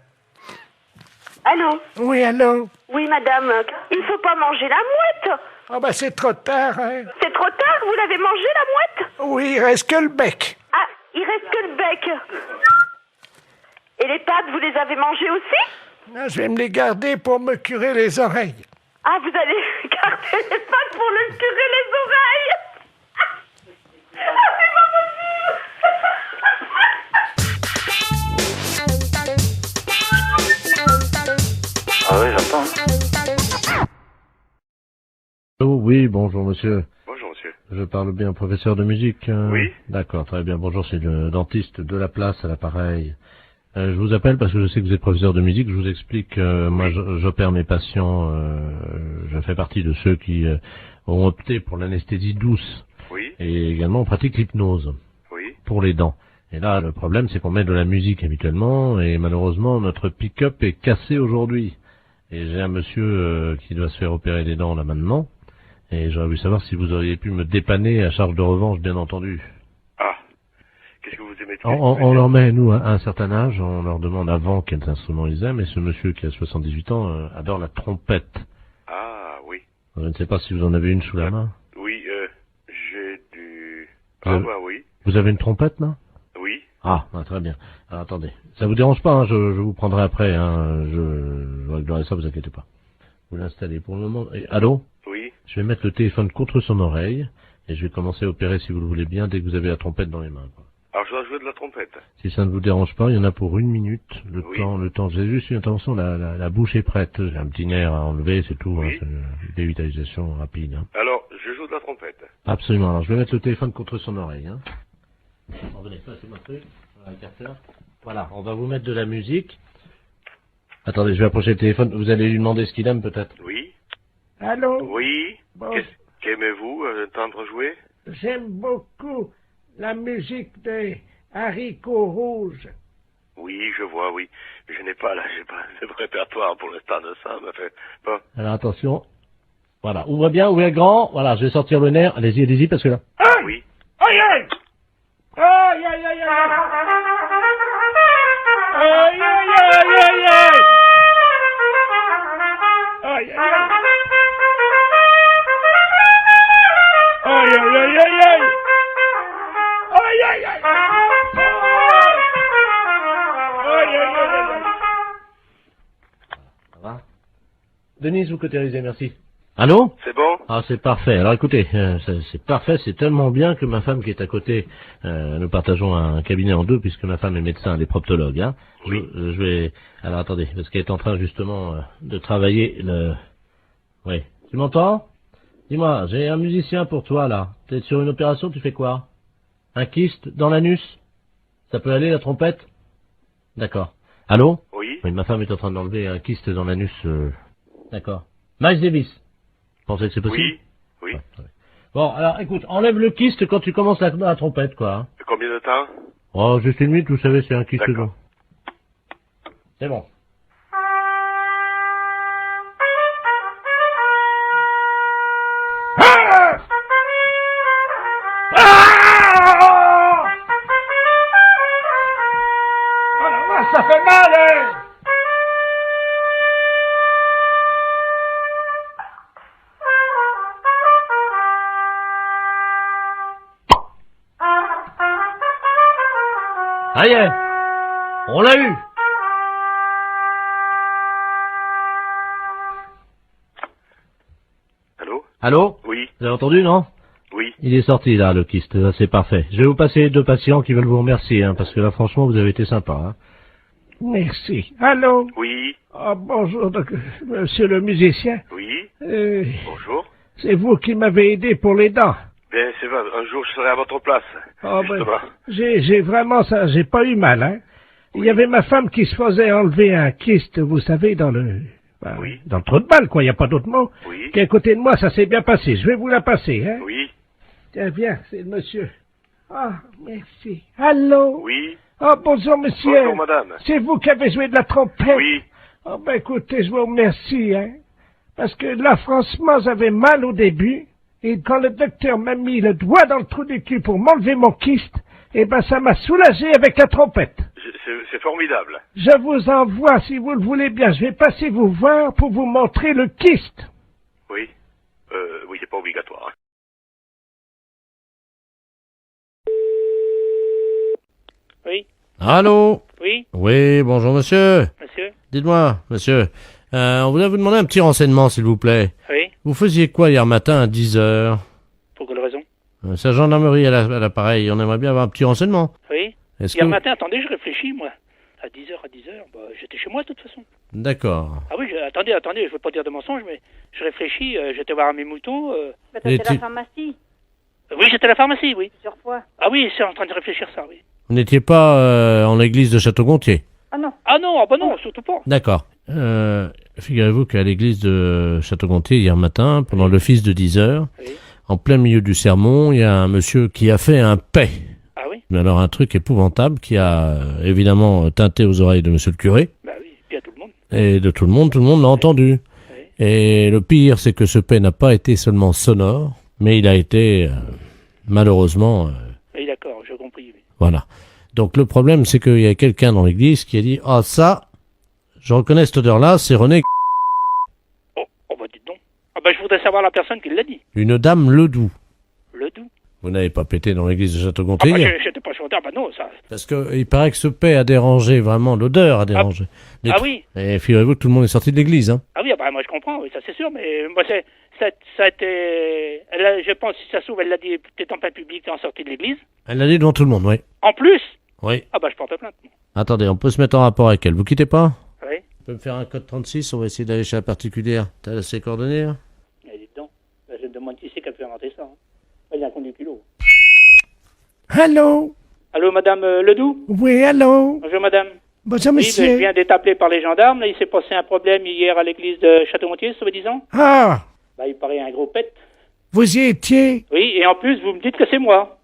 Allô? Oui, allô? Oui, madame. Il faut pas manger la mouette. Oh, bah c'est trop tard, hein. C'est trop tard, vous l'avez mangé, la mouette? Oui, il reste que le bec. Ah, il reste que le bec. Et les pattes, vous les avez mangées aussi? Non, je vais me les garder pour me curer les oreilles. Ah, vous allez garder les pattes pour le curer les oreilles? Ah, c'est pas possible! Ah oui, j'entends. Oh oui, bonjour monsieur. Bonjour monsieur. Je parle bien au professeur de musique. Oui. D'accord, très bien. Bonjour, c'est le dentiste de la place à l'appareil. Je vous appelle parce que je sais que vous êtes professeur de musique. Je vous explique, moi j'opère mes patients, je fais partie de ceux qui ont opté pour l'anesthésie douce. Oui. Et également on pratique l'hypnose. Oui. Pour les dents. Et là, le problème, c'est qu'on met de la musique habituellement, et malheureusement, notre pick-up est cassé aujourd'hui. Et j'ai un monsieur qui doit se faire opérer les dents là maintenant, et j'aurais voulu savoir si vous auriez pu me dépanner à charge de revanche, bien entendu. Ah. Qu'est-ce que vous aimez? On leur met, nous, à un certain âge, on leur demande avant quels instruments ils aiment, et ce monsieur qui a 78 ans adore la trompette. Ah, oui. Je ne sais pas si vous en avez une sous la main. Oui, j'ai du... Ah, bah oui. Vous avez une trompette, là? Oui. Ah, très bien. Alors, attendez. Ça vous dérange pas, hein, je vous prendrai après, hein, je réglerai ça, vous inquiétez pas. Vous l'installez pour le moment. Et, allô? Oui. Je vais mettre le téléphone contre son oreille, et je vais commencer à opérer, si vous le voulez bien, dès que vous avez la trompette dans les mains, quoi. Alors je dois jouer de la trompette. Si ça ne vous dérange pas, il y en a pour 1 minute. Le Oui. temps. J'ai juste une intervention, la bouche est prête. J'ai un petit nerf à enlever, c'est tout. Oui. Hein, c'est une dévitalisation rapide. Hein. Alors, je joue de la trompette. Absolument. Alors, je vais mettre le téléphone contre son oreille. Hein. Revenez, c'est mon truc. Voilà, le capteur. Voilà, on va vous mettre de la musique. Attendez, je vais approcher le téléphone. Vous allez lui demander ce qu'il aime, peut-être. Oui. Allô? Oui. Bon. Qu'aimez-vous entendre jouer? J'aime beaucoup la musique des haricots rouges. Oui, je vois, oui. Je n'ai pas, là, j'ai pas de répertoire pour l'instant de ça, mais fait, bon. Alors, attention. Voilà, ouvrez bien, ouvrez grand. Voilà, je vais sortir le nerf. Allez-y, parce que là... Aïe! Oui. Aïe, aïe! Aïe, aïe, aïe, aïe! Aïe, aïe, aïe. Aïe, aïe, aïe, aïe, aïe. Aïe, aïe, aïe. Aïe, aïe, aïe, aïe. Ça va? Denise, vous cautérisez, merci. Allô? C'est bon? Ah, c'est parfait. Alors écoutez, c'est parfait, c'est tellement bien que ma femme qui est à côté, nous partageons un cabinet en deux puisque ma femme est médecin, elle est proctologue, hein. Oui. Je vais... Alors attendez, parce qu'elle est en train justement de travailler le... Oui. Tu m'entends? Dis-moi, j'ai un musicien pour toi là. T'es sur une opération, tu fais quoi? Un kyste dans l'anus? Ça peut aller la trompette? D'accord. Allô? Oui. Oui, ma femme est en train d'enlever un kyste dans l'anus. D'accord. Miles Davis. Pensez que c'est possible? Oui. Oui. Ouais. Bon, alors écoute, enlève le kyste quand tu commences la trompette, quoi. Hein. Combien de temps? Oh, juste une minute, vous savez, c'est un kyste long. C'est bon. Ça fait mal, hein? Ça y est, on l'a eu. Allô? Allô? Oui. Vous avez entendu, non? Oui. Il est sorti, là, le kyste. Là, c'est parfait. Je vais vous passer 2 patients qui veulent vous remercier, hein, parce que là, franchement, vous avez été sympa, hein. Merci. Allô? Oui. Ah, bonjour, monsieur le musicien. Oui. Bonjour. C'est vous qui m'avez aidé pour les dents. Bien, c'est vrai, un jour je serai à votre place. Ah, justement. J'ai vraiment ça, j'ai pas eu mal, hein. Il y avait ma femme qui se faisait enlever un kyste, vous savez, dans le trou de balle, quoi, il n'y a pas d'autre mot. Oui. Qui est à côté de moi, ça s'est bien passé. Je vais vous la passer, hein. Oui. Tiens, viens, c'est le monsieur. Ah, merci. Allô? Oui. Ah, bonjour, monsieur. Bonjour, madame. C'est vous qui avez joué de la trompette? Oui. Ah, ben, écoutez, je vous remercie, hein. Parce que là, franchement, j'avais mal au début. Et quand le docteur m'a mis le doigt dans le trou du cul pour m'enlever mon kyste, eh ben, ça m'a soulagé avec la trompette. C'est formidable. Je vous envoie, si vous le voulez bien. Je vais passer vous voir pour vous montrer le kyste. Oui. Oui, c'est pas obligatoire. Oui. Allô? Oui. Oui, bonjour monsieur. Monsieur? Dites-moi, monsieur, on voulait vous demander un petit renseignement, s'il vous plaît. Oui. Vous faisiez quoi hier matin à 10h? Pour quelle raison? C'est la gendarmerie à l'appareil, on aimerait bien avoir un petit renseignement. Oui. Hier matin, attendez, je réfléchis, moi. À 10h, bah, j'étais chez moi, de toute façon. D'accord. Ah oui, attendez, je veux pas dire de mensonge, mais je réfléchis, j'étais voir mes moutons. C'était la pharmacie. Oui, j'étais à la pharmacie, oui. Plusieurs fois. Ah oui, c'est en train de réfléchir ça, oui. Vous n'étiez pas en l'église de Château-Gontier? Ah non. Ah non, bah non, surtout pas. D'accord. Figurez-vous qu'à l'église de Château-Gontier, hier matin, pendant l'office de 10h, en plein milieu du sermon, il y a un monsieur qui a fait un paix. Ah oui? Mais alors un truc épouvantable qui a évidemment tinté aux oreilles de monsieur le curé. Bah oui, puis à tout le monde. Et de tout le monde l'a entendu. Oui. Et le pire, c'est que ce paix n'a pas été seulement sonore, mais il a été, malheureusement... Oui, d'accord, j'ai compris. Oui. Voilà. Donc le problème, c'est qu'il y a quelqu'un dans l'église qui a dit « Ah, ça, je reconnais cette odeur-là, c'est René... » Oh, bah dites donc. Ah bah je voudrais savoir la personne qui l'a dit. Une dame Ledoux. Ledoux? Vous n'avez pas pété dans l'église de Château-Gontier? Ah bah j'étais pas chanteur, bah non, ça... Parce qu'il paraît que ce paix a dérangé, vraiment, l'odeur a dérangé. Ah oui? Et figurez-vous que tout le monde est sorti de l'église, hein. Ah oui, bah moi je comprends, oui, ça c'est sûr, mais moi ça a été... je pense, si ça s'ouvre, elle l'a dit peut-être en plein public en sortie de l'église. Elle l'a dit devant tout le monde, oui. En plus? Oui. Ah bah je porte plainte. Attendez, on peut se mettre en rapport avec elle. Vous quittez pas? Oui. Vous pouvez me faire un code 36, on va essayer d'aller chez la particulière. T'as ses coordonnées, hein? Mais dites donc, je me demande qui c'est qui a fait inventer ça. Hein. Il a un compte du culot. Allô? Allô, madame Ledoux? Oui, allô? Bonjour, madame. Bonjour, oui, monsieur. Je viens d'être appelé par les gendarmes. Là, il s'est passé un problème hier à l'église de Château-Gontier, soi-disant. Ah! Bah, il paraît un gros pet. Vous y étiez? Oui, et en plus, vous me dites que c'est moi.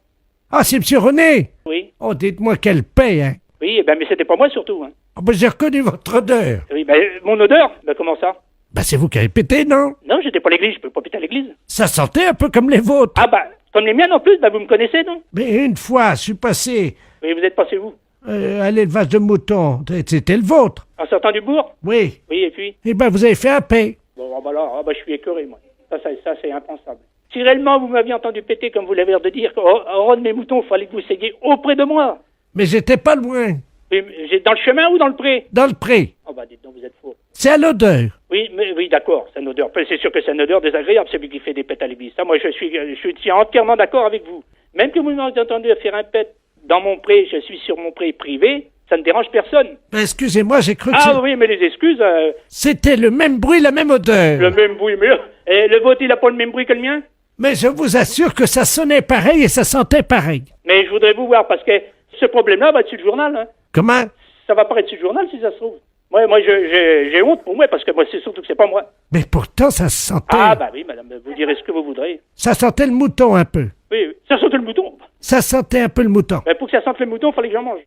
Ah, c'est monsieur René? Oui. Oh, dites-moi quelle paix, hein? Oui, eh ben, mais c'était pas moi surtout. Hein. Oh, ben, j'ai reconnu votre odeur. Oui, ben, mon odeur? Ben, comment ça? Ben, c'est vous qui avez pété, non? Non, j'étais pas à l'église, je peux pas péter à l'église. Ça sentait un peu comme les vôtres. Ah, bah, comme les miennes en plus, bah, vous me connaissez, non? Mais une fois, je suis passé... Oui, vous êtes passé où? À l'élevage de moutons. C'était le vôtre. En sortant du bourg? Oui. Oui, et puis? Eh ben, vous avez fait un paix. Bon, bah alors, je suis écœuré, moi. Ça, c'est impensable. Si réellement vous m'aviez entendu péter, comme vous l'avez l'air de dire, au rang de mes moutons, il fallait que vous cédiez auprès de moi. Mais j'étais pas loin. Dans le chemin ou dans le pré? Dans le pré. Oh bah dites donc, vous êtes faux. C'est à l'odeur. Oui, d'accord, c'est une odeur. C'est sûr que c'est une odeur désagréable, celui qui fait des pets à l'église. Ça, moi, je suis entièrement d'accord avec vous. Même que vous m'avez entendu faire un pet dans mon pré, je suis sur mon pré privé, ça ne dérange personne. Excusez-moi, j'ai cru que... Ah oui, mais les excuses... C'était le même bruit, la même odeur. Le même bruit, mais... Et le vôtre, il n'a pas le même bruit que le mien? Mais je vous assure que ça sonnait pareil et ça sentait pareil. Mais je voudrais vous voir, parce que ce problème-là va être sur le journal. Hein. Comment? Ça va paraître sur le journal, si ça se trouve. Moi, j'ai honte pour moi, parce que moi, c'est surtout que c'est pas moi. Mais pourtant, ça se sentait... Ah, bah oui, madame, vous direz ce que vous voudrez. Ça sentait le mouton un peu. Oui, ça sentait le mouton. Ça sentait un peu le mouton. Mais pour que ça sente le mouton, il fallait que j'en mange.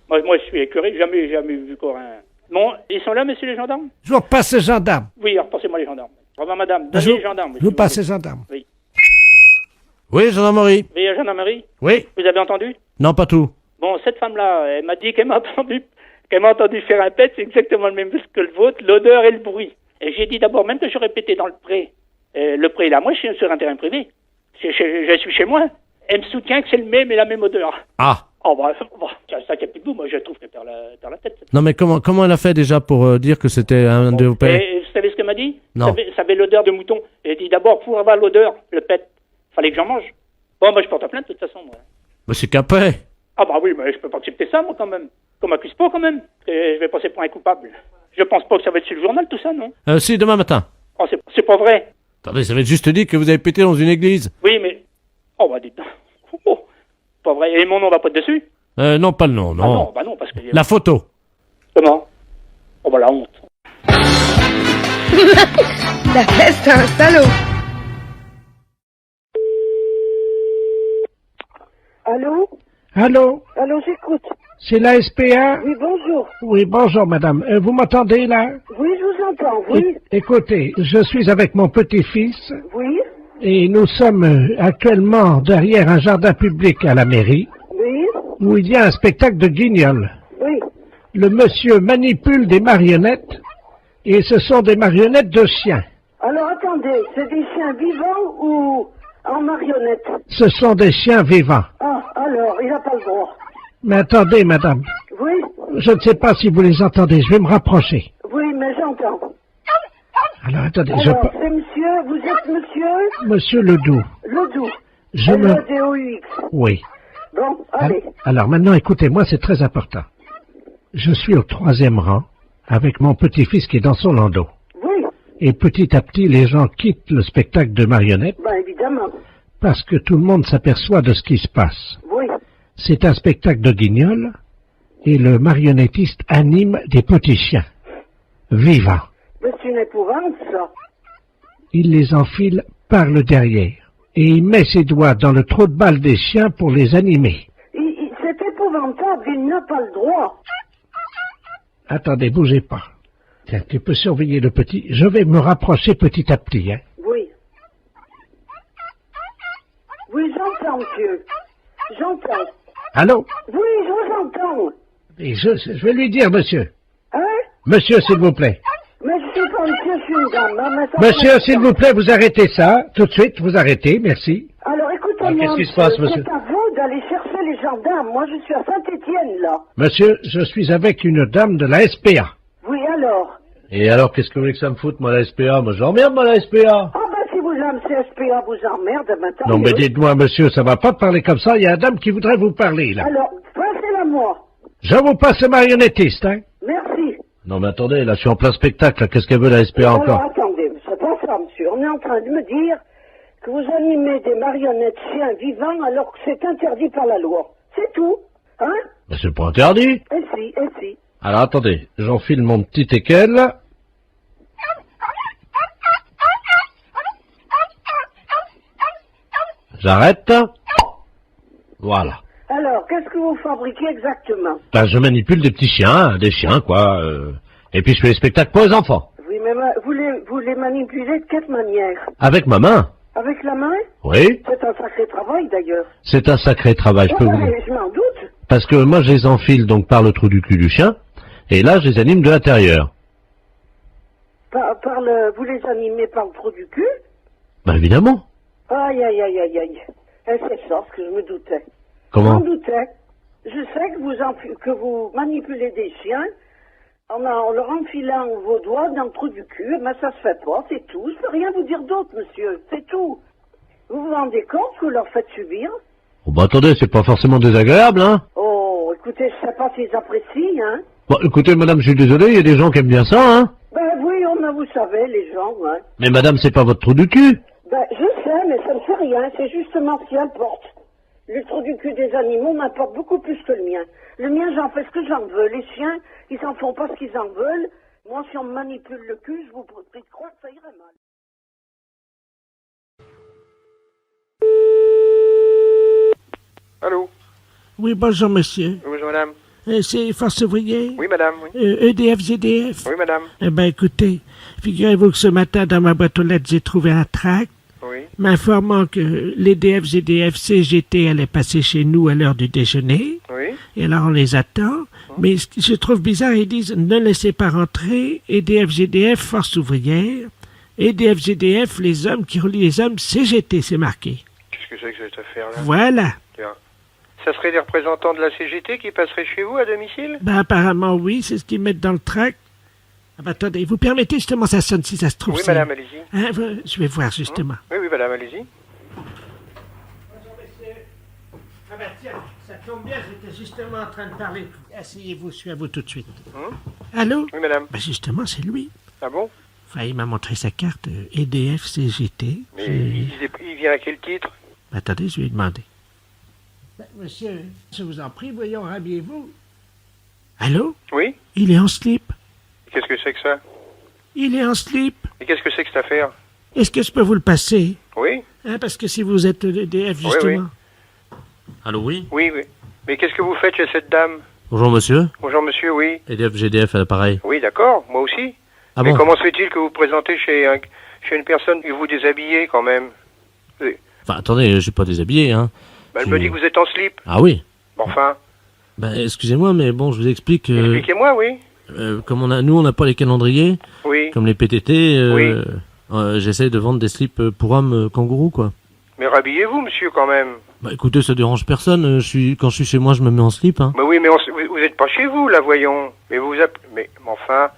Moi, je suis écœuré, jamais vu encore un... Bon, ils sont là, messieurs les gendarmes? Je vous repasse les gendarmes. Oui, alors passez-moi les gendarmes. Au revoir, madame. Donnez les gendarmes. Je vous passe les gendarmes. Oui. Oui, gendarmerie. Oui, gendarmerie. Oui. Vous avez entendu? Non, pas tout. Bon, cette femme-là, elle m'a dit qu'elle m'a entendu faire un pet, c'est exactement le même que le vôtre, l'odeur et le bruit. Et j'ai dit d'abord, même que j'aurais pété dans le pré. Le pré, là, moi, je suis sur un terrain privé. Je suis chez moi. Elle me soutient que c'est le même et la même odeur. Ah. Oh, bah, ça qui a plus de goût, moi, je trouve qu'elle perd la tête. Non, mais comment elle a fait déjà pour dire que c'était un de vos pets? Et vous savez ce qu'elle m'a dit? Non. Ça avait l'odeur de mouton. Elle dit d'abord, pour avoir l'odeur, le pet, fallait que j'en mange. Bon, bah, je porte plainte de toute façon, moi. Mais c'est qu'un pet. Ah, bah oui, mais je peux pas accepter ça, moi, quand même. Qu'on m'accuse pas, quand même. Et je vais passer pour un coupable. Je pense pas que ça va être sur le journal, tout ça, non? Si, demain matin. Oh, c'est pas vrai. Attendez, ça va être juste dit que vous avez pété dans une église. Oui, mais... Oh, bah, dites donc. Oh, pas vrai. Et mon nom va pas dessus? Non, pas le nom, non. Ah non, bah non, parce que... La photo. Comment? Oh, bah, la honte. La fesse, c'est un salaud. Allô? Allô? Allô, j'écoute. C'est la SPA? Oui, bonjour. Oui, bonjour, madame. Vous m'entendez, là? Oui, je vous entends, oui. Écoutez, je suis avec mon petit-fils. Oui. Et nous sommes actuellement derrière un jardin public à la mairie. Oui. Où il y a un spectacle de guignol. Oui. Le monsieur manipule des marionnettes. Et ce sont des marionnettes de chiens. Alors, attendez, c'est des chiens vivants ou en marionnettes? Ce sont des chiens vivants. Ah, alors, il n'a pas le droit. Mais attendez, madame. Oui. Je ne sais pas si vous les entendez. Je vais me rapprocher. Oui, mais j'entends. Alors, attendez. Alors, c'est monsieur, vous êtes monsieur? Monsieur Ledoux. Ledoux. Je me... L-E-D-O-U-X. Oui. Bon, allez. Alors, maintenant, écoutez-moi, c'est très important. Je suis au 3e rang avec mon petit-fils qui est dans son landau. Oui. Et petit à petit, les gens quittent le spectacle de marionnettes. Ben, évidemment. Parce que tout le monde s'aperçoit de ce qui se passe. Oui. C'est un spectacle de guignol et le marionnettiste anime des petits chiens. Vivants. Mais c'est une épouvante, ça. Il les enfile par le derrière. Et il met ses doigts dans le trou de balle des chiens pour les animer. C'est épouvantable, il n'a pas le droit. Attendez, bougez pas. Tiens, tu peux surveiller le petit. Je vais me rapprocher petit à petit, hein. Oui. Oui, j'entends, monsieur. J'entends. Allô? Oui, je vous entends. Et je vais lui dire, monsieur. Hein? Monsieur, s'il vous plaît. Mais je suis pas monsieur, je suis une dame. Hein, monsieur, s'il vous plaît, vous arrêtez ça. Tout de suite, vous arrêtez, merci. Alors, écoutez-moi, qu'est-ce qui se passe, monsieur? C'est à vous d'aller chercher les gendarmes. Moi, je suis à Saint-Étienne, là. Monsieur, je suis avec une dame de la SPA. Oui, alors? Et alors, qu'est-ce que vous voulez que ça me foute, moi, la SPA? Moi, j'emmerde, moi, la SPA. Ah, ben, si vous aimez ces SPA, vous emmerde, maintenant. Non, mais dites-moi, monsieur, ça va pas de parler comme ça. Il y a une dame qui voudrait vous parler, là. Alors, passez-la moi. Je vous passe le marionnettiste, hein. Merci. Non, mais attendez, là, je suis en plein spectacle, là. Qu'est-ce qu'elle veut, la SPA, encore? Alors, attendez, c'est pas ça, monsieur. On est en train de me dire que vous animez des marionnettes chiens vivants alors que c'est interdit par la loi. C'est tout, hein? Mais c'est pas interdit. Et si. Alors, attendez, j'enfile mon petit équel. J'arrête. Voilà. Alors, qu'est-ce que vous fabriquez exactement? Ben, je manipule des petits chiens, des chiens, quoi. Et puis je fais des spectacles pour les enfants. Oui, mais vous les manipulez de quelle manière? Avec ma main. Avec la main? Oui. C'est un sacré travail, d'ailleurs. C'est un sacré travail, je peux vous dire. Je m'en doute. Parce que moi, je les enfile donc par le trou du cul du chien, et là, je les anime de l'intérieur. Vous les animez par le trou du cul? Bah évidemment. Aïe, aïe, aïe, aïe, aïe. C'est ça ce que je me doutais. Comment? Je me doutais. Je sais que vous manipulez des chiens en leur enfilant vos doigts dans le trou du cul, mais ça se fait pas, c'est tout. Je peux rien vous dire d'autre, monsieur, c'est tout. Vous vous rendez compte que vous leur faites subir? Oh bah attendez, c'est pas forcément désagréable, hein. Oh, écoutez, je sais pas s'ils apprécient, hein. Bon, écoutez, madame, je suis désolé, il y a des gens qui aiment bien ça, hein. Ben oui, mais vous savez, les gens, hein. Mais madame, c'est pas votre trou du cul. Ben, je sais, mais ça ne fait rien, c'est justement ce qui importe. Le trou du cul des animaux m'importe beaucoup plus que le mien. Le mien, j'en fais ce que j'en veux. Les chiens, ils s'en font pas ce qu'ils en veulent. Moi, si on me manipule le cul, je vous prie de croire que ça irait mal. Allô? Oui, bonjour, monsieur. Bonjour, madame. C'est Force ouvrière? Oui, madame, oui. EDF, ZDF? Oui, madame. Eh ben, écoutez, figurez-vous que ce matin, dans ma boîte aux lettres, j'ai trouvé un tract m'informant que l'EDF, ZDF, CGT allait passer chez nous à l'heure du déjeuner. Oui. Et alors, on les attend. Mais ce que je trouve bizarre, ils disent « Ne laissez pas rentrer, EDF, ZDF, Force ouvrière. EDF, ZDF, les hommes qui relient les hommes, CGT, c'est marqué. » Qu'est-ce que c'est que cette affaire-là? Voilà. Tiens. Ça serait des représentants de la CGT qui passeraient chez vous à domicile? Ben, apparemment, oui, c'est ce qu'ils mettent dans le tract. Ah ben, attendez, vous permettez justement, ça sonne si ça se trouve. Oui, c'est... madame, allez-y. Hein, je vais voir justement. Oui, oui, madame, allez-y. Bonjour, messieurs. Ah ben tiens, ça tombe bien, j'étais justement en train de parler. Asseyez-vous, je suis à vous tout de suite. Allô? Oui, madame. Ben justement, c'est lui. Ah bon? Enfin, il m'a montré sa carte EDF CGT. Mais il vient à quel titre? Ben, attendez, je lui ai demandé. Ben, monsieur, je vous en prie, voyons, habillez-vous. Allô? Oui? Il est en slip. Qu'est-ce que c'est que ça? Il est en slip. Et qu'est-ce que c'est que cette affaire? Est-ce que je peux vous le passer? Oui? Hein, parce que si vous êtes EDF, justement... Oui. Allô, oui? Oui, oui. Mais qu'est-ce que vous faites chez cette dame? Bonjour, monsieur. Bonjour, monsieur, oui. EDF, GDF à l'appareil. Oui, d'accord, moi aussi. Ah mais bon? comment se fait-il que vous présentez chez une personne qui vous déshabillez, quand même? Enfin, attendez, je suis pas déshabillé, hein. Ben, elle me dit que vous êtes en slip. Ah oui? Bon, enfin... Ben, excusez-moi, mais bon, je vous explique... Expliquez-moi, oui. Comme nous, on n'a pas les calendriers, oui. Comme les PTT, oui. J'essaie de vendre des slips pour hommes kangourous, quoi. Mais rhabillez-vous, monsieur, quand même. Bah écoutez, ça dérange personne, quand je suis chez moi, je me mets en slip, hein. Mais oui, mais vous êtes pas chez vous, là, voyons. Mais mais enfin...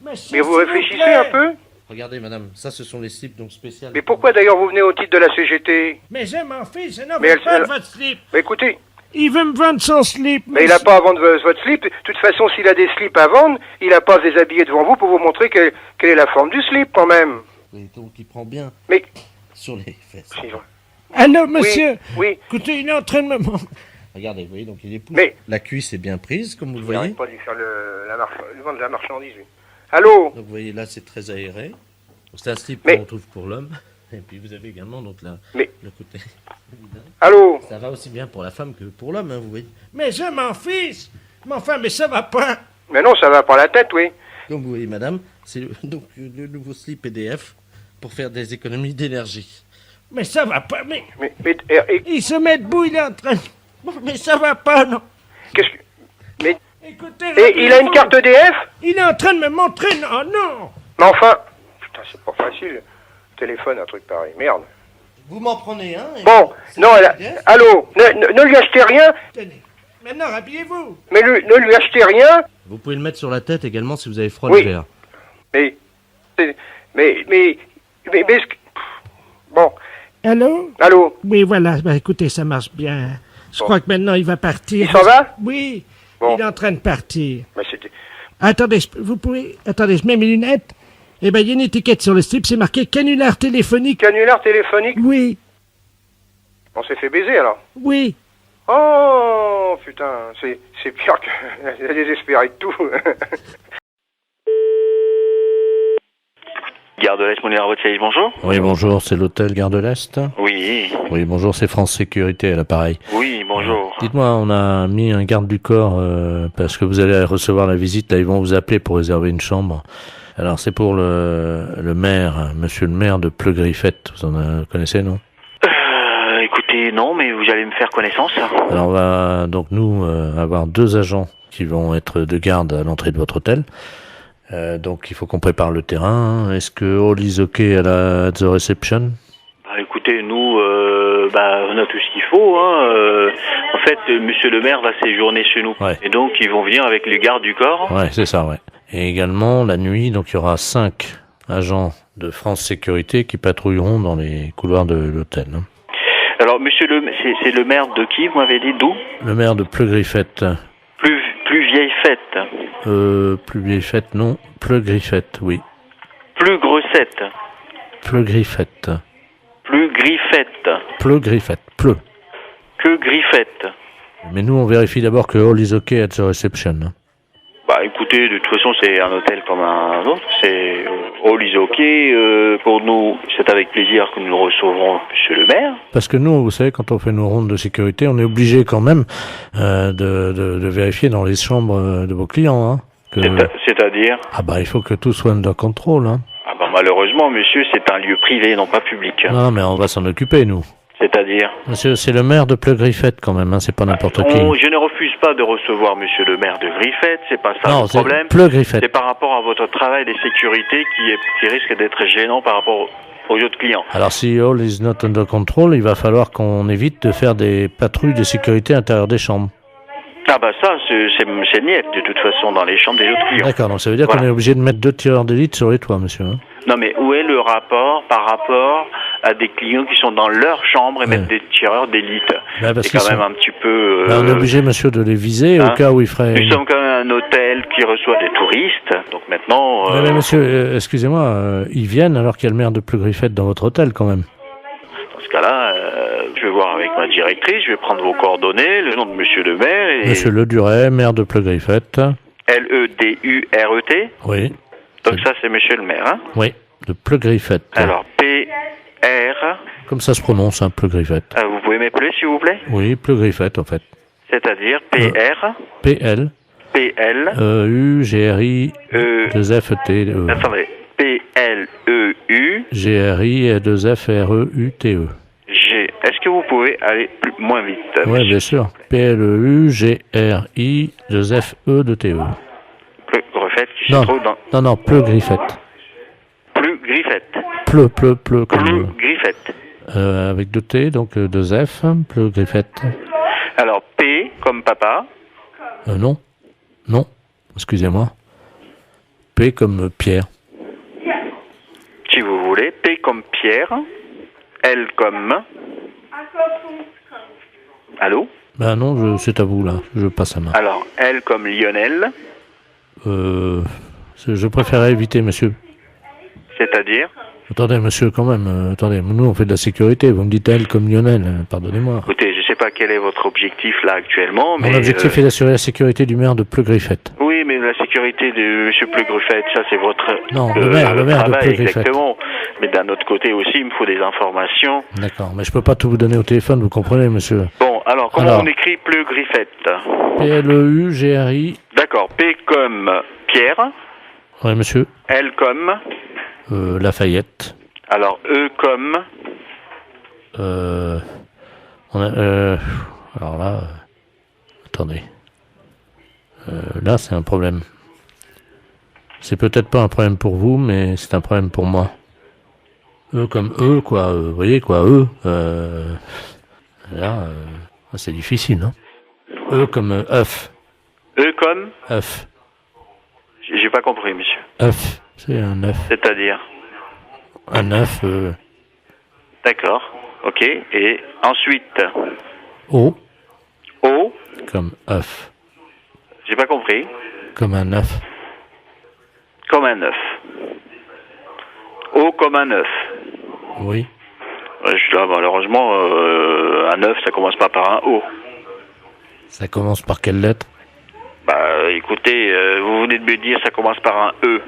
Mais vous réfléchissez un peu? Regardez, madame, ça, ce sont les slips, donc spéciales. Mais pourquoi, d'ailleurs, vous venez au titre de la CGT? Mais je m'en fiche, non, mais pas votre slip. Mais écoutez... Il veut me vendre son slip. Mais il n'a pas à vendre votre slip. De toute façon, s'il a des slips à vendre, il n'a pas à se déshabiller devant vous pour vous montrer quelle est la forme du slip, quand même. Oui, donc il prend bien mais... sur les fesses. Allô, monsieur? Oui. Écoutez, il est en train de me montrer. Regardez, vous voyez, donc il est pousse. Mais... La cuisse est bien prise, comme vous le voyez. Il n'arrête pas de lui faire le vendre de la marchandise, lui. Allô? Donc vous voyez, là, c'est très aéré. C'est un slip qu'on trouve pour l'homme. Et puis vous avez également donc le côté. Allô? Ça va aussi bien pour la femme que pour l'homme, hein, vous voyez. Mais je m'en fiche. Mais enfin, mais ça va pas. Mais non, ça va pas la tête, oui. Comme vous voyez, madame, c'est donc le nouveau slip EDF pour faire des économies d'énergie. Mais ça va pas, mais il se met debout, il est en train. Mais ça va pas, non. Qu'est-ce que... Mais... Écoutez, et il a une carte EDF? Il est en train de me montrer, non. Mais enfin... Putain, c'est pas facile. Téléphone, un truc pareil. Merde. Vous m'en prenez un. Bon, non, allô, ne lui achetez rien. Tenez, maintenant habillez-vous. Mais ne lui achetez rien. Vous pouvez le mettre sur la tête également si vous avez froid oui. l'hiver. Mais, bon. Allô? Oui, voilà, bah, écoutez, ça marche bien. Je crois que maintenant il va partir. Il s'en va? Oui, bon. Il est en train de partir. Mais c'était... Attendez, vous pouvez... Attendez, je mets mes lunettes. Eh ben, il y a une étiquette sur le slip, c'est marqué canular téléphonique. Canular téléphonique? Oui. On s'est fait baiser, alors? Oui. Oh, putain, c'est pire que... Il a désespéré de tout. Gare de l'Est, Moulin à votre service, bonjour. Oui, bonjour, c'est l'hôtel Gare de l'Est. Oui. Oui, bonjour, c'est France Sécurité à l'appareil. Oui, bonjour. Dites-moi, on a mis un garde du corps parce que vous allez recevoir la visite, là ils vont vous appeler pour réserver une chambre. Alors c'est pour le maire, monsieur le maire de Pleu-Griffette, vous en connaissez, non? Écoutez, écoutez, non, mais vous allez me faire connaissance. Alors on va donc nous avoir 2 agents qui vont être de garde à l'entrée de votre hôtel. Donc il faut qu'on prépare le terrain. Est-ce que all is okay at the reception? Bah, écoutez, nous, on a tout ce qu'il faut. Hein. En fait, monsieur le maire va séjourner chez nous. Ouais. Et donc, ils vont venir avec les gardes du corps. Ouais, c'est ça, ouais. Et également, la nuit, donc il y aura 5 agents de France Sécurité qui patrouilleront dans les couloirs de l'hôtel. Hein. Alors, monsieur c'est le maire de qui, vous m'avez dit, d'où? Le maire de Pleu-Griffette. Plus vieille fête. Plus vieille fête, non. Pleu-Griffette, oui. Plus grossette. Pleu-Griffette. Plus griffette. Pleu-Griffette. Pleu. Que griffette. Mais nous, on vérifie d'abord que all is okay at the reception. Hein. Bah écoutez, de toute façon c'est un hôtel comme un autre, c'est all is ok, pour nous c'est avec plaisir que nous recevrons monsieur le maire. Parce que nous, vous savez, quand on fait nos rondes de sécurité, on est obligé quand même de vérifier dans les chambres de vos clients. Hein, C'est-à-dire? Ah bah il faut que tout soit under control. Hein. Ah bah malheureusement monsieur, c'est un lieu privé, non pas public. Non mais on va s'en occuper nous. C'est-à-dire? Monsieur, c'est le maire de Pleu-Griffette quand même, hein, c'est pas n'importe qui. Je ne refuse pas de recevoir monsieur le maire de Griffette, c'est pas ça non, le problème. Pleu-Griffette. C'est par rapport à votre travail de sécurité qui risque d'être gênant par rapport aux autres clients. Alors si all is not under control, il va falloir qu'on évite de faire des patrouilles de sécurité à l'intérieur des chambres. Ah bah ça, c'est niette de toute façon dans les chambres des autres clients. D'accord, donc ça veut dire qu'on est obligé de mettre 2 tireurs d'élite sur les toits, monsieur. Hein. Non mais où est le rapport par rapport à des clients qui sont dans leur chambre et mettre des tireurs d'élite? C'est quand même un petit peu... on est obligé, monsieur, de les viser au cas où il ferait... Nous sommes quand même un hôtel qui reçoit des touristes, donc maintenant... Mais monsieur, excusez-moi, ils viennent alors qu'il y a le maire de Pleu-Griffette dans votre hôtel quand même. Dans ce cas-là, je vais voir avec ma directrice, je vais prendre vos coordonnées, le nom de monsieur le maire et... Monsieur Le Duret, maire de Pleu-Griffette. L-E-D-U-R-E-T? Oui. Donc ça, c'est monsieur le maire, hein? Oui, de Pleu-Griffette. Alors, P-R... Comme ça se prononce, hein, Pleu-Griffette. vous pouvez m'appeler, s'il vous plaît? Oui, Pleu-Griffette, en fait. C'est-à-dire P-R... P-L... P-L... U-G-R-I... F-T... Attendez. P-L-E-U... G-R-I... 2-F-R-E-U-T-E. G. Est-ce que vous pouvez aller moins vite? Oui, bien sûr. P-L-E-U-G-R-I... 2-F-E-T-E. Pleu-Griffette qui se trouve dans... Non, Pleu-Griffette. Pleu-Griffette. Pleu comme... Pleu-Griffette. Avec 2 T, donc 2 F, Pleu-Griffette. Alors, P comme papa. Non, excusez-moi. P comme Pierre. Si vous voulez, P comme Pierre. L comme... Allô? Ben non, c'est à vous là, je passe à main. Alors, L comme Lionel. Je préférerais éviter, monsieur. C'est-à-dire? Attendez, monsieur, quand même, attendez, nous on fait de la sécurité, vous me dites L comme Lionel, pardonnez-moi. Écoutez, je ne sais pas quel est votre objectif là actuellement, mais... Mon objectif est d'assurer la sécurité du maire de Pleu-Griffette. Oui, mais la sécurité de monsieur Pleu-Griffette, ça c'est votre... Non, le maire de Pleu-Griffette. Exactement. Mais d'un autre côté aussi, il me faut des informations. D'accord, mais je peux pas tout vous donner au téléphone, vous comprenez, monsieur. Bon, alors, comment on écrit Pleu-Griffette? P-L-E-U-G-R-I... D'accord, P comme Pierre. Oui, monsieur. L comme... Lafayette. Alors, E comme... alors là... attendez. Là, c'est un problème. C'est peut-être pas un problème pour vous, mais c'est un problème pour moi. E comme E, quoi. Vous voyez, quoi, E. Là, c'est difficile, hein. E comme œuf. E comme œuf. J'ai pas compris, monsieur. œuf. C'est un œuf. C'est-à-dire? Un œuf. D'accord. Ok. Et ensuite? O. O. Comme œuf. J'ai pas compris. Comme un œuf. Comme un œuf. O comme un œuf. Oui. Là, malheureusement, un œuf, ça commence pas par un O. Ça commence par quelle lettre? Bah, écoutez, vous venez de me dire ça commence par un E.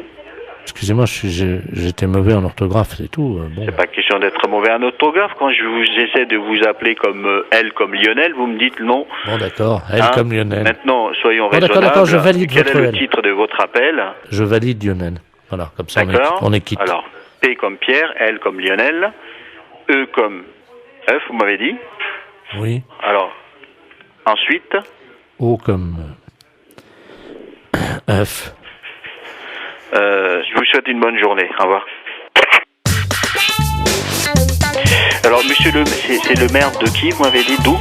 Excusez-moi, j'étais mauvais en orthographe, c'est tout. Bon. C'est pas question d'être mauvais en orthographe. Quand j'essaie de vous appeler comme L comme Lionel, vous me dites non. Bon, d'accord, L comme Lionel. Maintenant, soyons raisonnables. D'accord, je valide Quel votre est le L. titre de votre appel? Je valide Lionel. Voilà, comme ça on est quitte. Alors, P comme Pierre, L comme Lionel, E comme œuf, vous m'avez dit? Oui. Alors, ensuite, O comme F. Je vous souhaite une bonne journée. Au revoir. Alors, monsieur c'est le maire de qui, vous m'avez dit, d'où?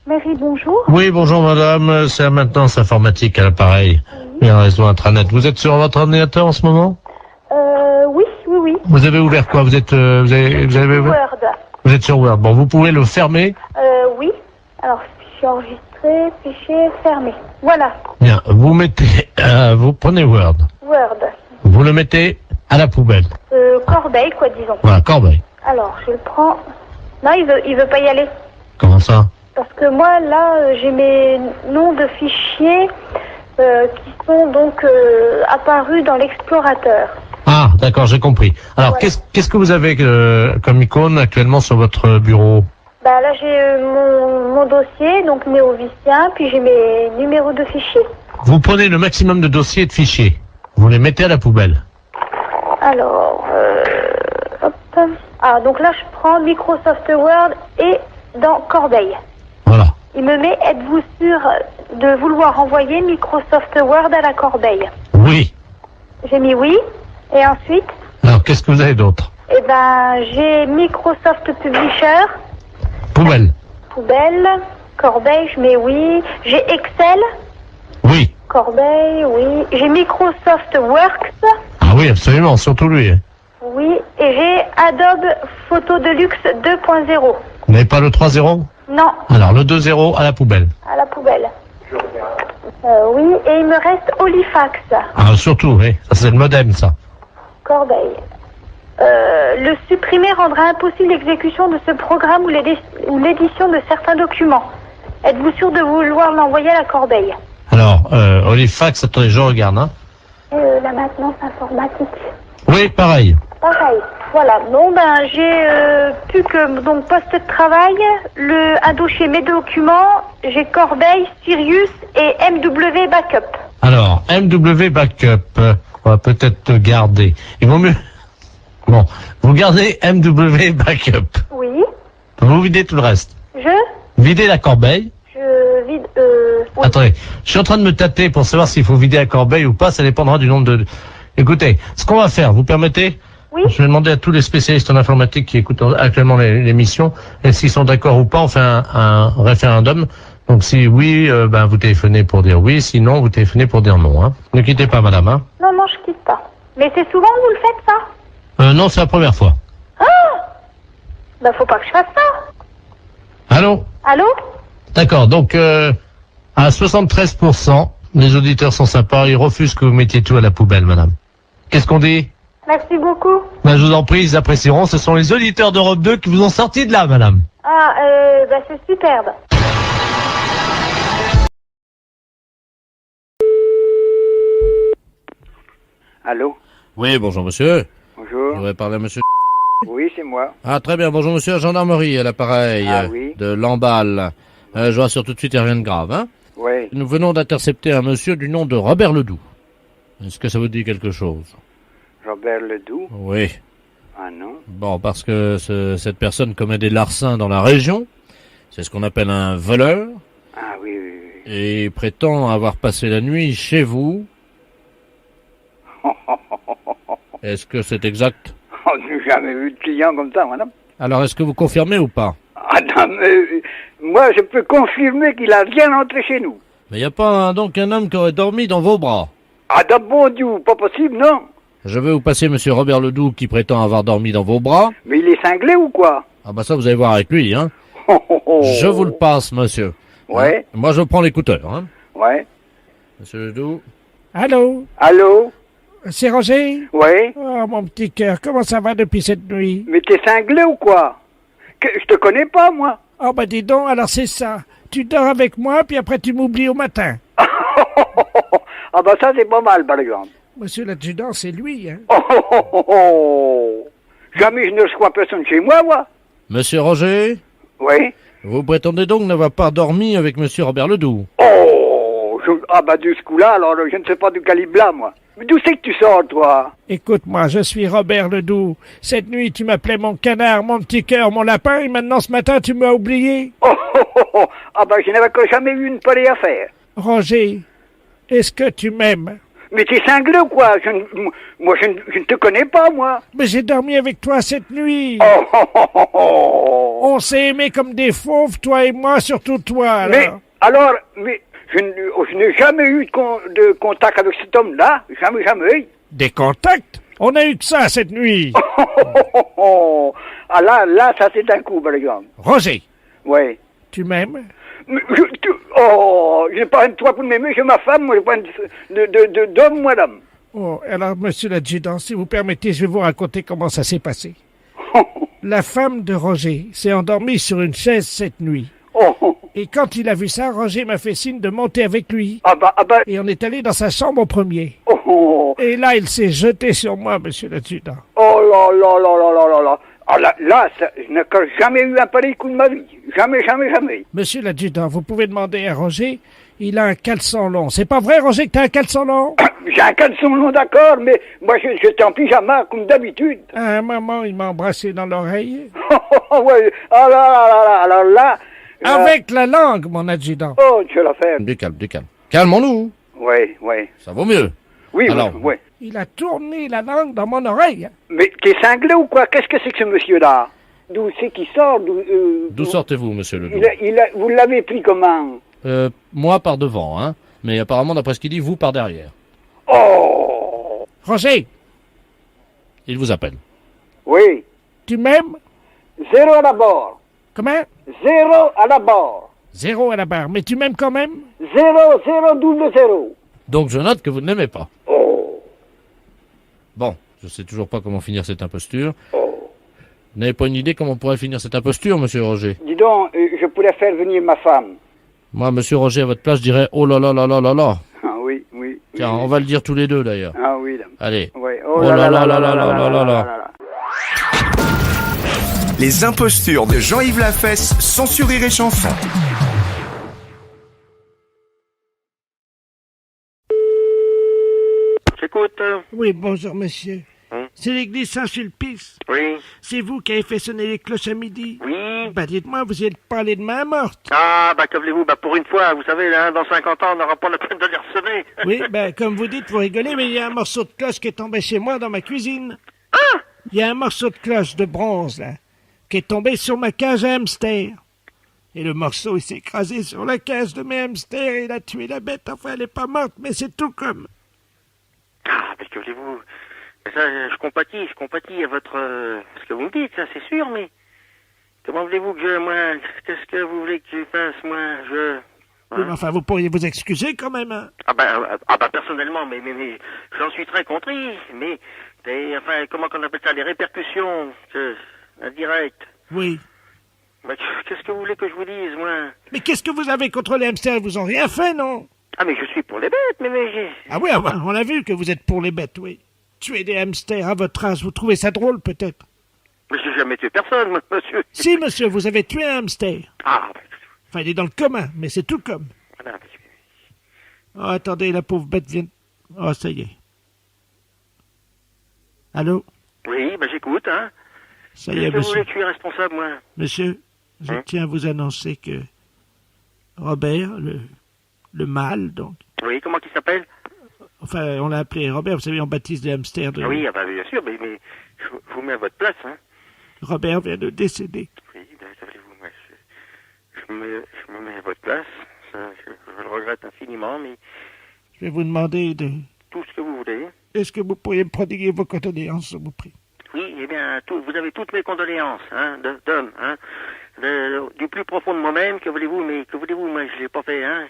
Mairie, bonjour. Oui, bonjour madame, c'est la maintenance informatique à l'appareil. Et un réseau intranet. Vous êtes sur votre ordinateur en ce moment? Oui. Vous avez ouvert quoi? Vous êtes vous avez ouvert... Word. Vous êtes sur Word. Bon, vous pouvez le fermer. Oui. Alors, fichier enregistré, fichier fermé. Voilà. Bien, vous mettez, vous prenez Word. Word. Vous le mettez à la poubelle. Corbeille, quoi, disons. Voilà, corbeille. Alors, je le prends. Non, il veut pas y aller. Comment ça? Parce que moi, là, j'ai mes noms de fichiers qui sont donc apparus dans l'explorateur. Ah, d'accord, j'ai compris. Alors, Voilà. qu'est-ce que vous avez comme icône actuellement sur votre bureau? Bah là, j'ai mon dossier, donc néovicien, puis j'ai mes numéros de fichiers. Vous prenez le maximum de dossiers et de fichiers. Vous les mettez à la poubelle. Alors, hop. Ah, donc là, je prends Microsoft Word et dans Corbeille. Voilà. Il me met, êtes-vous sûr de vouloir envoyer Microsoft Word à la corbeille? Oui. J'ai mis oui. Et ensuite, Alors, qu'est-ce que vous avez d'autre? eh ben, j'ai Microsoft Publisher, Poubelle. poubelle, corbeille, je mets oui. J'ai Excel, Oui. corbeille, oui. J'ai Microsoft Works, Ah oui, absolument, surtout lui. Hein. oui. Et j'ai Adobe Photo Deluxe 2.0. Vous n'avez pas le 3.0? Non, Alors, le 2.0 à la poubelle. à la poubelle. Oui, et il me reste Halifax, Ah, surtout, oui. Ça, c'est le modem, ça. corbeille. Le supprimer rendra impossible l'exécution de ce programme ou l'édition de certains documents. Êtes-vous sûr de vouloir l'envoyer à la corbeille? Alors, Halifax, attendez, je regarde. Hein. La maintenance informatique. Oui, pareil. Pareil. Voilà. Bon, ben, j'ai plus que donc poste de travail, un dossier mes documents, j'ai Corbeille, Sirius et MW Backup. Alors, MW Backup, on va peut-être garder. Il vaut mieux... Bon, vous gardez MW Backup. Oui. Vous videz tout le reste. Videz la corbeille. Je vide. Oui. Attendez, je suis en train de me tâter pour savoir s'il faut vider la corbeille ou pas, ça dépendra du nombre de... Écoutez, ce qu'on va faire, vous permettez? Oui. Je vais demander à tous les spécialistes en informatique qui écoutent actuellement l'émission, et s'ils sont d'accord ou pas, on fait un référendum. Donc si oui, ben vous téléphonez pour dire oui, sinon vous téléphonez pour dire non. Hein. Ne quittez pas, madame. Hein. Non, je quitte pas. Mais c'est souvent que vous le faites, ça? Non, c'est la première fois. Ah! Ben, faut pas que je fasse ça. Allô? Allô? D'accord, donc à 73%, les auditeurs sont sympas, ils refusent que vous mettiez tout à la poubelle, madame. Qu'est-ce qu'on dit? Merci beaucoup. Ben, je vous en prie, ils apprécieront. Ce sont les auditeurs d'Europe 2 qui vous ont sorti de là, madame. Ah, ben, c'est superbe. Allô? Oui, bonjour monsieur. Bonjour. Je voudrais parler à monsieur. Oui, c'est moi. Ah, très bien, bonjour monsieur, gendarmerie à l'appareil oui. de Lamballe. Je vous rassure tout de suite, il n'y a rien de grave, hein? Oui. Nous venons d'intercepter un monsieur du nom de Robert Ledoux. Est-ce que ça vous dit quelque chose? Robert Ledoux? Oui. Ah non. Bon, parce que cette personne commet des larcins dans la région. C'est ce qu'on appelle un voleur. Ah oui. Et prétend avoir passé la nuit chez vous. Est-ce que c'est exact? Je n'ai jamais vu de client comme ça, madame. Alors, est-ce que vous confirmez ou pas? Ah non, mais moi, je peux confirmer qu'il a bien entré chez nous. Mais il n'y a pas donc un homme qui aurait dormi dans vos bras? Ah, d'un bon Dieu, pas possible, non. Je vais vous passer monsieur Robert Ledoux qui prétend avoir dormi dans vos bras. Mais il est cinglé ou quoi? Ah bah ça, vous allez voir avec lui, hein. Je vous le passe, monsieur. Ouais. Hein? Moi, je prends l'écouteur, hein. Ouais. Monsieur Ledoux. Allô? Allô? C'est Roger? Oui. Oh, mon petit cœur, comment ça va depuis cette nuit? Mais t'es cinglé ou quoi? Je te connais pas, moi. Oh, bah dis donc, alors c'est ça. Tu dors avec moi, puis après tu m'oublies au matin. Ah bah ça, c'est pas mal, par exemple. Monsieur l'adjudant, c'est lui, hein. Jamais je ne reçois personne chez moi, moi. Monsieur Roger? Oui. Vous prétendez donc n'avoir pas dormi avec monsieur Robert Ledoux? Oh, Ah bah de ce coup-là, alors je ne sais pas du calibre là, moi. Mais d'où c'est que tu sors, toi? Écoute-moi, je suis Robert Ledoux. Cette nuit, tu m'appelais mon canard, mon petit cœur, mon lapin, et maintenant ce matin, tu m'as oublié. Ah bah je n'avais jamais eu une pareille affaire. Roger, est-ce que tu m'aimes? Mais t'es cinglé ou quoi? Moi, je ne te connais pas, moi. Mais j'ai dormi avec toi cette nuit. On s'est aimés comme des fauves, toi et moi, surtout toi, alors. Mais je n'ai jamais eu de contact avec cet homme-là. Jamais. Des contacts? On a eu que ça cette nuit. Ah là, ça c'est un coup, par exemple. Roger. Oui. Tu m'aimes? Je n'ai pas un toi pour m'aimer, j'ai ma femme, moi j'ai pas d'homme, madame. Oh, alors, monsieur l'adjudant, si vous permettez, je vais vous raconter comment ça s'est passé. La femme de Roger s'est endormie sur une chaise cette nuit. Et quand il a vu ça, Roger m'a fait signe de monter avec lui. Et on est allé dans sa chambre au premier. Et là, il s'est jeté sur moi, monsieur l'adjudant. Oh là. Ah là, je n'ai jamais eu un pareil coup de ma vie. Jamais. Monsieur l'adjudant, vous pouvez demander à Roger, il a un caleçon long. C'est pas vrai, Roger, que t'as un caleçon long? J'ai un caleçon long, d'accord, mais moi, j'étais en pyjama, comme d'habitude. À un moment, il m'a embrassé dans l'oreille. Ouais, alors là... Avec la langue, mon adjudant. Oh, tu vas la faire. Du calme. Calmons-nous. Oui. Ça vaut mieux. Oui. Il a tourné la langue dans mon oreille. Mais t'es cinglé ou quoi? Qu'est-ce que c'est que ce monsieur-là? D'où c'est qu'il sort? D'où sortez-vous, monsieur Ledoux? Vous l'avez pris comment? Moi par devant, hein. Mais apparemment, d'après ce qu'il dit, vous par derrière. Oh! Roger! Il vous appelle. Oui. Tu m'aimes? 0 à la barre. Comment? 0 à la barre. 0 à la barre. Mais tu m'aimes quand même? 0. Donc je note que vous ne l'aimez pas. Oh. Bon, je sais toujours pas comment finir cette imposture. Vous n'avez pas une idée comment on pourrait finir cette imposture, monsieur Roger? Dis donc, je pourrais faire venir ma femme. Moi, monsieur Roger, à votre place, je dirais oh là là là là là là. Ah oui. Tiens, on va le dire tous les deux d'ailleurs. Ah oui. Allez. Oui. Oh là là là là là là là. Les impostures de Jean-Yves Lafesse, sans Rire et Chanson. J'écoute. Oui, bonjour, monsieur. C'est l'église Saint-Sulpice. Oui. C'est vous qui avez fait sonner les cloches à midi. Oui. Bah, dites-moi, vous y êtes parlé de main morte. Ah, bah, que voulez-vous? Bah, pour une fois, vous savez, là, dans 50 ans, on n'aura pas la peine de les recevoir. Oui, bah, comme vous dites, vous rigolez, mais il y a un morceau de cloche qui est tombé chez moi dans ma cuisine. Ah! Il y a un morceau de cloche de bronze, là, qui est tombé sur ma cage à hamster. Et le morceau, il s'est écrasé sur la cage de mes hamsters et il a tué la bête. Enfin, elle est pas morte, mais c'est tout comme. Ah, mais que voulez-vous? Ça, je compatis à votre... ce que vous me dites, ça, c'est sûr, mais... Comment voulez-vous que moi... Qu'est-ce que vous voulez que je fasse, moi, Oui, mais enfin, vous pourriez vous excuser quand même, hein. Ah bah, personnellement, mais j'en suis très contrit, mais... Enfin, comment qu'on appelle ça? Les répercussions, indirectes. Oui. Bah, qu'est-ce que vous voulez que je vous dise, moi? Mais qu'est-ce que vous avez contre les hamsters? Ils vous ont rien fait, non? Ah, mais je suis pour les bêtes, mais j'ai... Ah oui, on a vu que vous êtes pour les bêtes, oui. Tuer des hamsters à votre âge, vous trouvez ça drôle, peut-être? Mais j'ai jamais tué personne, monsieur. Si, monsieur, vous avez tué un hamster. Ah, enfin, il est dans le commun, mais c'est tout comme. Oh, attendez, la pauvre bête vient... Oh, ça y est. Allô? Oui, bah j'écoute, hein. Ça y est, monsieur. Vous voulez que je suis responsable, moi? Monsieur, je tiens à vous annoncer que Robert, le mâle, donc... Oui, comment il s'appelle? Enfin, on l'a appelé Robert, vous savez, on baptise les hamsters de... Ah oui, bah, bien sûr, mais je vous mets à votre place, hein. Robert vient de décéder. Oui, ben, savez-vous, moi, je me mets à votre place. Ça, je le regrette infiniment, mais... Je vais vous demander de... Tout ce que vous voulez. Est-ce que vous pourriez me prodiguer vos condoléances, je vous prie? Oui, eh bien, vous avez toutes mes condoléances, hein, d'homme, hein. Du plus profond de moi-même, que voulez-vous, moi, je l'ai pas fait, hein.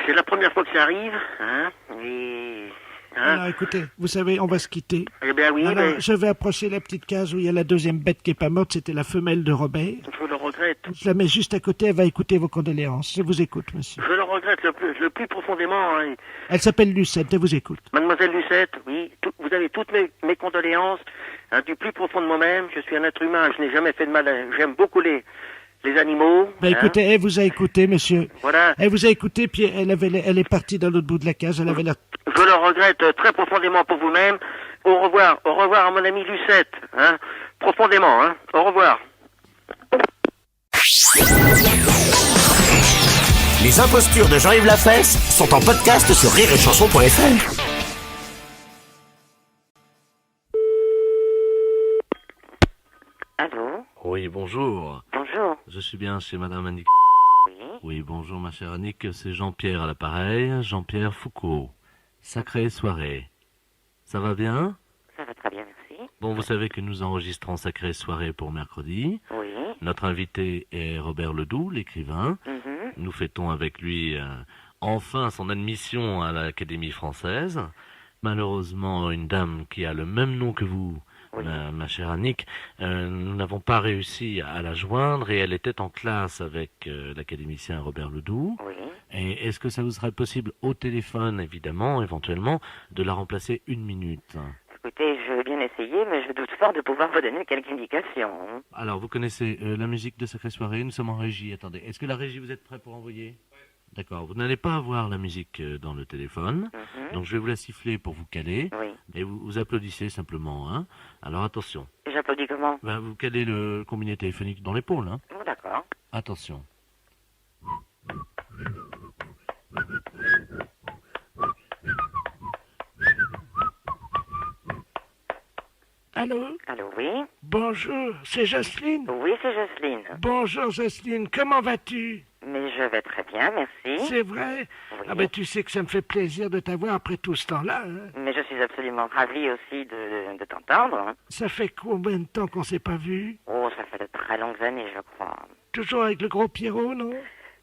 C'est la première fois que ça arrive, hein, et... Hein? Alors, écoutez, vous savez, on va se quitter. Eh bien, oui, alors, je vais approcher la petite cage où il y a la deuxième bête qui est pas morte, c'était la femelle de Robert. Je le regrette. Je la mets juste à côté, elle va écouter vos condoléances. Je vous écoute, monsieur. Je le regrette le plus profondément, hein. Elle s'appelle Lucette, elle vous écoute. Mademoiselle Lucette, oui, vous avez toutes mes condoléances, hein, du plus profond de moi-même. Je suis un être humain, je n'ai jamais fait de mal. J'aime beaucoup les les animaux. Ben écoutez, elle vous a écouté, monsieur. Voilà. Elle vous a écouté, puis elle est partie dans l'autre bout de la cage. Elle avait l'air... Je le regrette très profondément pour vous-même. Au revoir à mon ami Lucette, hein. Profondément, hein. Au revoir. Les impostures de Jean-Yves Lafesse sont en podcast sur rireetchanson.fr. Allô? Oui, bonjour. Bonjour. Je suis bien chez Madame Annick. Oui. Oui, bonjour ma chère Annick, c'est Jean-Pierre à l'appareil, Jean-Pierre Foucault. Sacrée soirée. Ça va bien? Ça va très bien, merci. Bon, vous savez que nous enregistrons Sacrée soirée pour mercredi. Oui. Notre invité est Robert Ledoux, l'écrivain. Mhm. Nous fêtons avec lui enfin son admission à l'Académie française. Malheureusement, une dame qui a le même nom que vous, ma chère Annick, nous n'avons pas réussi à la joindre et elle était en classe avec l'académicien Robert Ledoux. Oui. Et est-ce que ça vous serait possible au téléphone, évidemment, éventuellement, de la remplacer 1 minute? Écoutez, je vais bien essayer, mais je doute fort de pouvoir vous donner quelques indications. Alors, vous connaissez la musique de Sacrée Soirée, nous sommes en régie. Attendez, est-ce que la régie, vous êtes prêt pour envoyer? D'accord, vous n'allez pas avoir la musique dans le téléphone, donc je vais vous la siffler pour vous caler, et vous applaudissez simplement, hein. Alors attention. J'applaudis comment? Ben, vous calez le combiné téléphonique dans l'épaule, hein. Oh, d'accord. Attention. Allô? Allô, oui? Bonjour, c'est Jocelyne? Oui, c'est Jocelyne. Bonjour Jocelyne, comment vas-tu? Mais je vais très bien, merci. C'est vrai? Oui. Ah ben tu sais que ça me fait plaisir de t'avoir après tout ce temps-là. Hein? Mais je suis absolument ravie aussi de t'entendre. Ça fait combien de temps qu'on s'est pas vu? Oh, ça fait de très longues années, je crois. Toujours avec le gros Pierrot, non?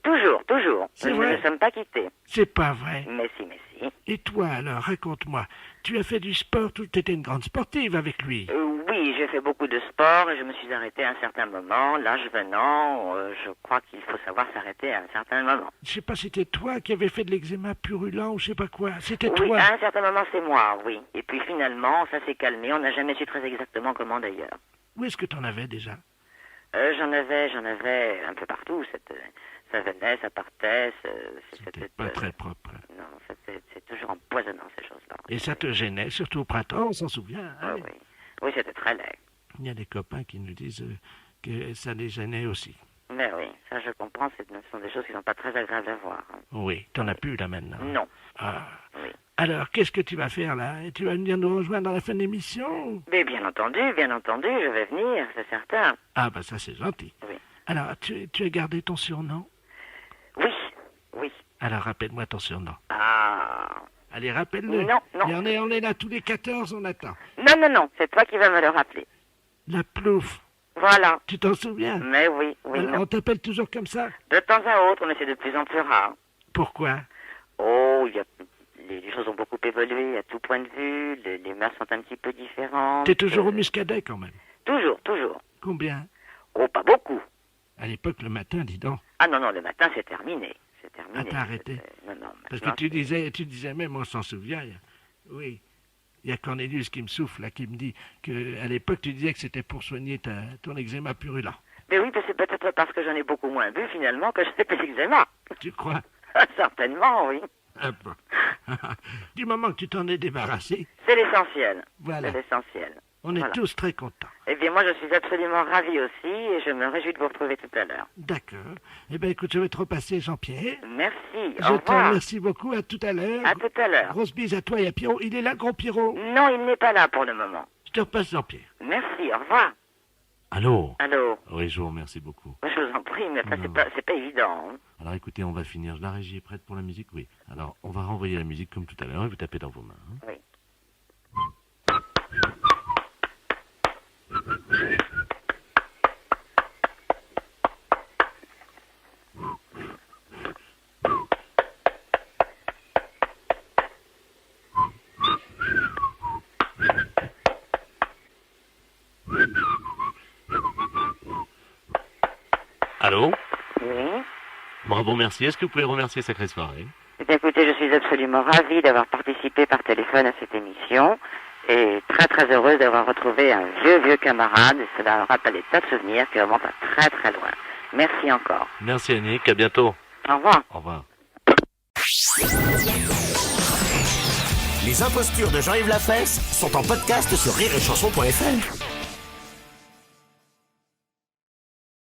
Toujours, toujours. C'est Nous vrai? ne sommes pas quittés. C'est pas vrai. Mais si, mais si. Et toi alors, raconte-moi. Tu as fait du sport, tu étais une grande sportive avec lui. Oui, j'ai fait beaucoup de sport et je me suis arrêté à un certain moment. L'âge venant, je crois qu'il faut savoir s'arrêter à un certain moment. Je sais pas si c'était toi qui avais fait de l'eczéma purulent ou je sais pas quoi. C'était Oui, toi. à un certain moment, c'est moi, oui. Et puis finalement, ça s'est calmé. On n'a jamais su très exactement comment d'ailleurs. Où est-ce que t'en avais déjà? J'en avais un peu partout. Ça venait, ça partait. C'était pas très propre. Non, c'est toujours empoisonnant ces choses-là. Et ça te gênait, surtout au printemps, on s'en souvient. Hein? Oui, oui, c'était très laid. Il y a des copains qui nous disent que ça les gênait aussi. Mais oui, ça je comprends, ce sont des choses qui sont pas très agréables à voir. Oui, t'en as plus là maintenant. Non. Ah. Oui. Alors, qu'est-ce que tu vas faire là? Tu vas venir nous rejoindre à la fin de l'émission? Mais bien entendu, je vais venir, c'est certain. Ah bah ça c'est gentil. Oui. Alors, tu as gardé ton surnom? Oui, oui. Alors, rappelle-moi ton surnom. Ah. Allez, rappelle-le. Non. Et on est là tous les 14, on attend. Non, c'est toi qui vas me le rappeler. La Plouf. Voilà. Tu t'en souviens? Mais oui. On t'appelle toujours comme ça? De temps à autre, mais c'est de plus en plus rare. Pourquoi? Oh, les choses ont beaucoup évolué à tout point de vue, les mœurs sont un petit peu différentes. T'es toujours au Muscadet quand même? Toujours. Combien? Oh, pas beaucoup. À l'époque, le matin, dis donc. Ah non, le matin, c'est terminé. Ah, t'as arrêté? Non. Parce que tu disais même, on s'en souvient, oui, il y a Cornelius qui me souffle, là, qui me dit qu'à l'époque, tu disais que c'était pour soigner ton eczéma purulent. Mais oui, c'est peut-être parce que j'en ai beaucoup moins bu, finalement, que je n'ai plus d'eczéma. Tu crois? Certainement, oui. Ah bon. Du moment que tu t'en es débarrassé. C'est l'essentiel. Voilà. C'est l'essentiel. On est tous très contents. Eh bien, moi, je suis absolument ravi aussi et je me réjouis de vous retrouver tout à l'heure. D'accord. Eh bien, écoute, je vais te repasser, Jean-Pierre. Merci. Je te remercie beaucoup. À tout à l'heure. À tout à l'heure. Grosse bise à toi et à Pierrot. Il est là, gros Pierrot? Non, il n'est pas là pour le moment. Je te repasse, Jean-Pierre. Merci. Au revoir. Allô? Allô? Oui, je vous remercie beaucoup. Je vous en prie, mais c'est pas évident. Hein. Alors écoutez, on va finir. La régie est prête pour la musique? Oui. Alors, on va renvoyer la musique comme tout à l'heure et vous tapez dans vos mains. Hein. Oui. Allô? Oui. Bravo, merci. Est-ce que vous pouvez remercier Sacrée Soirée? Eh bien, écoutez, je suis absolument ravie d'avoir participé par téléphone à cette émission et très heureuse d'avoir retrouvé un vieux camarade. Cela me rappelle des tas de souvenirs qui remontent à très loin. Merci encore. Merci Annick, à bientôt. Au revoir. Au revoir. Les impostures de Jean-Yves Lafesse sont en podcast sur rireetchanson.fr.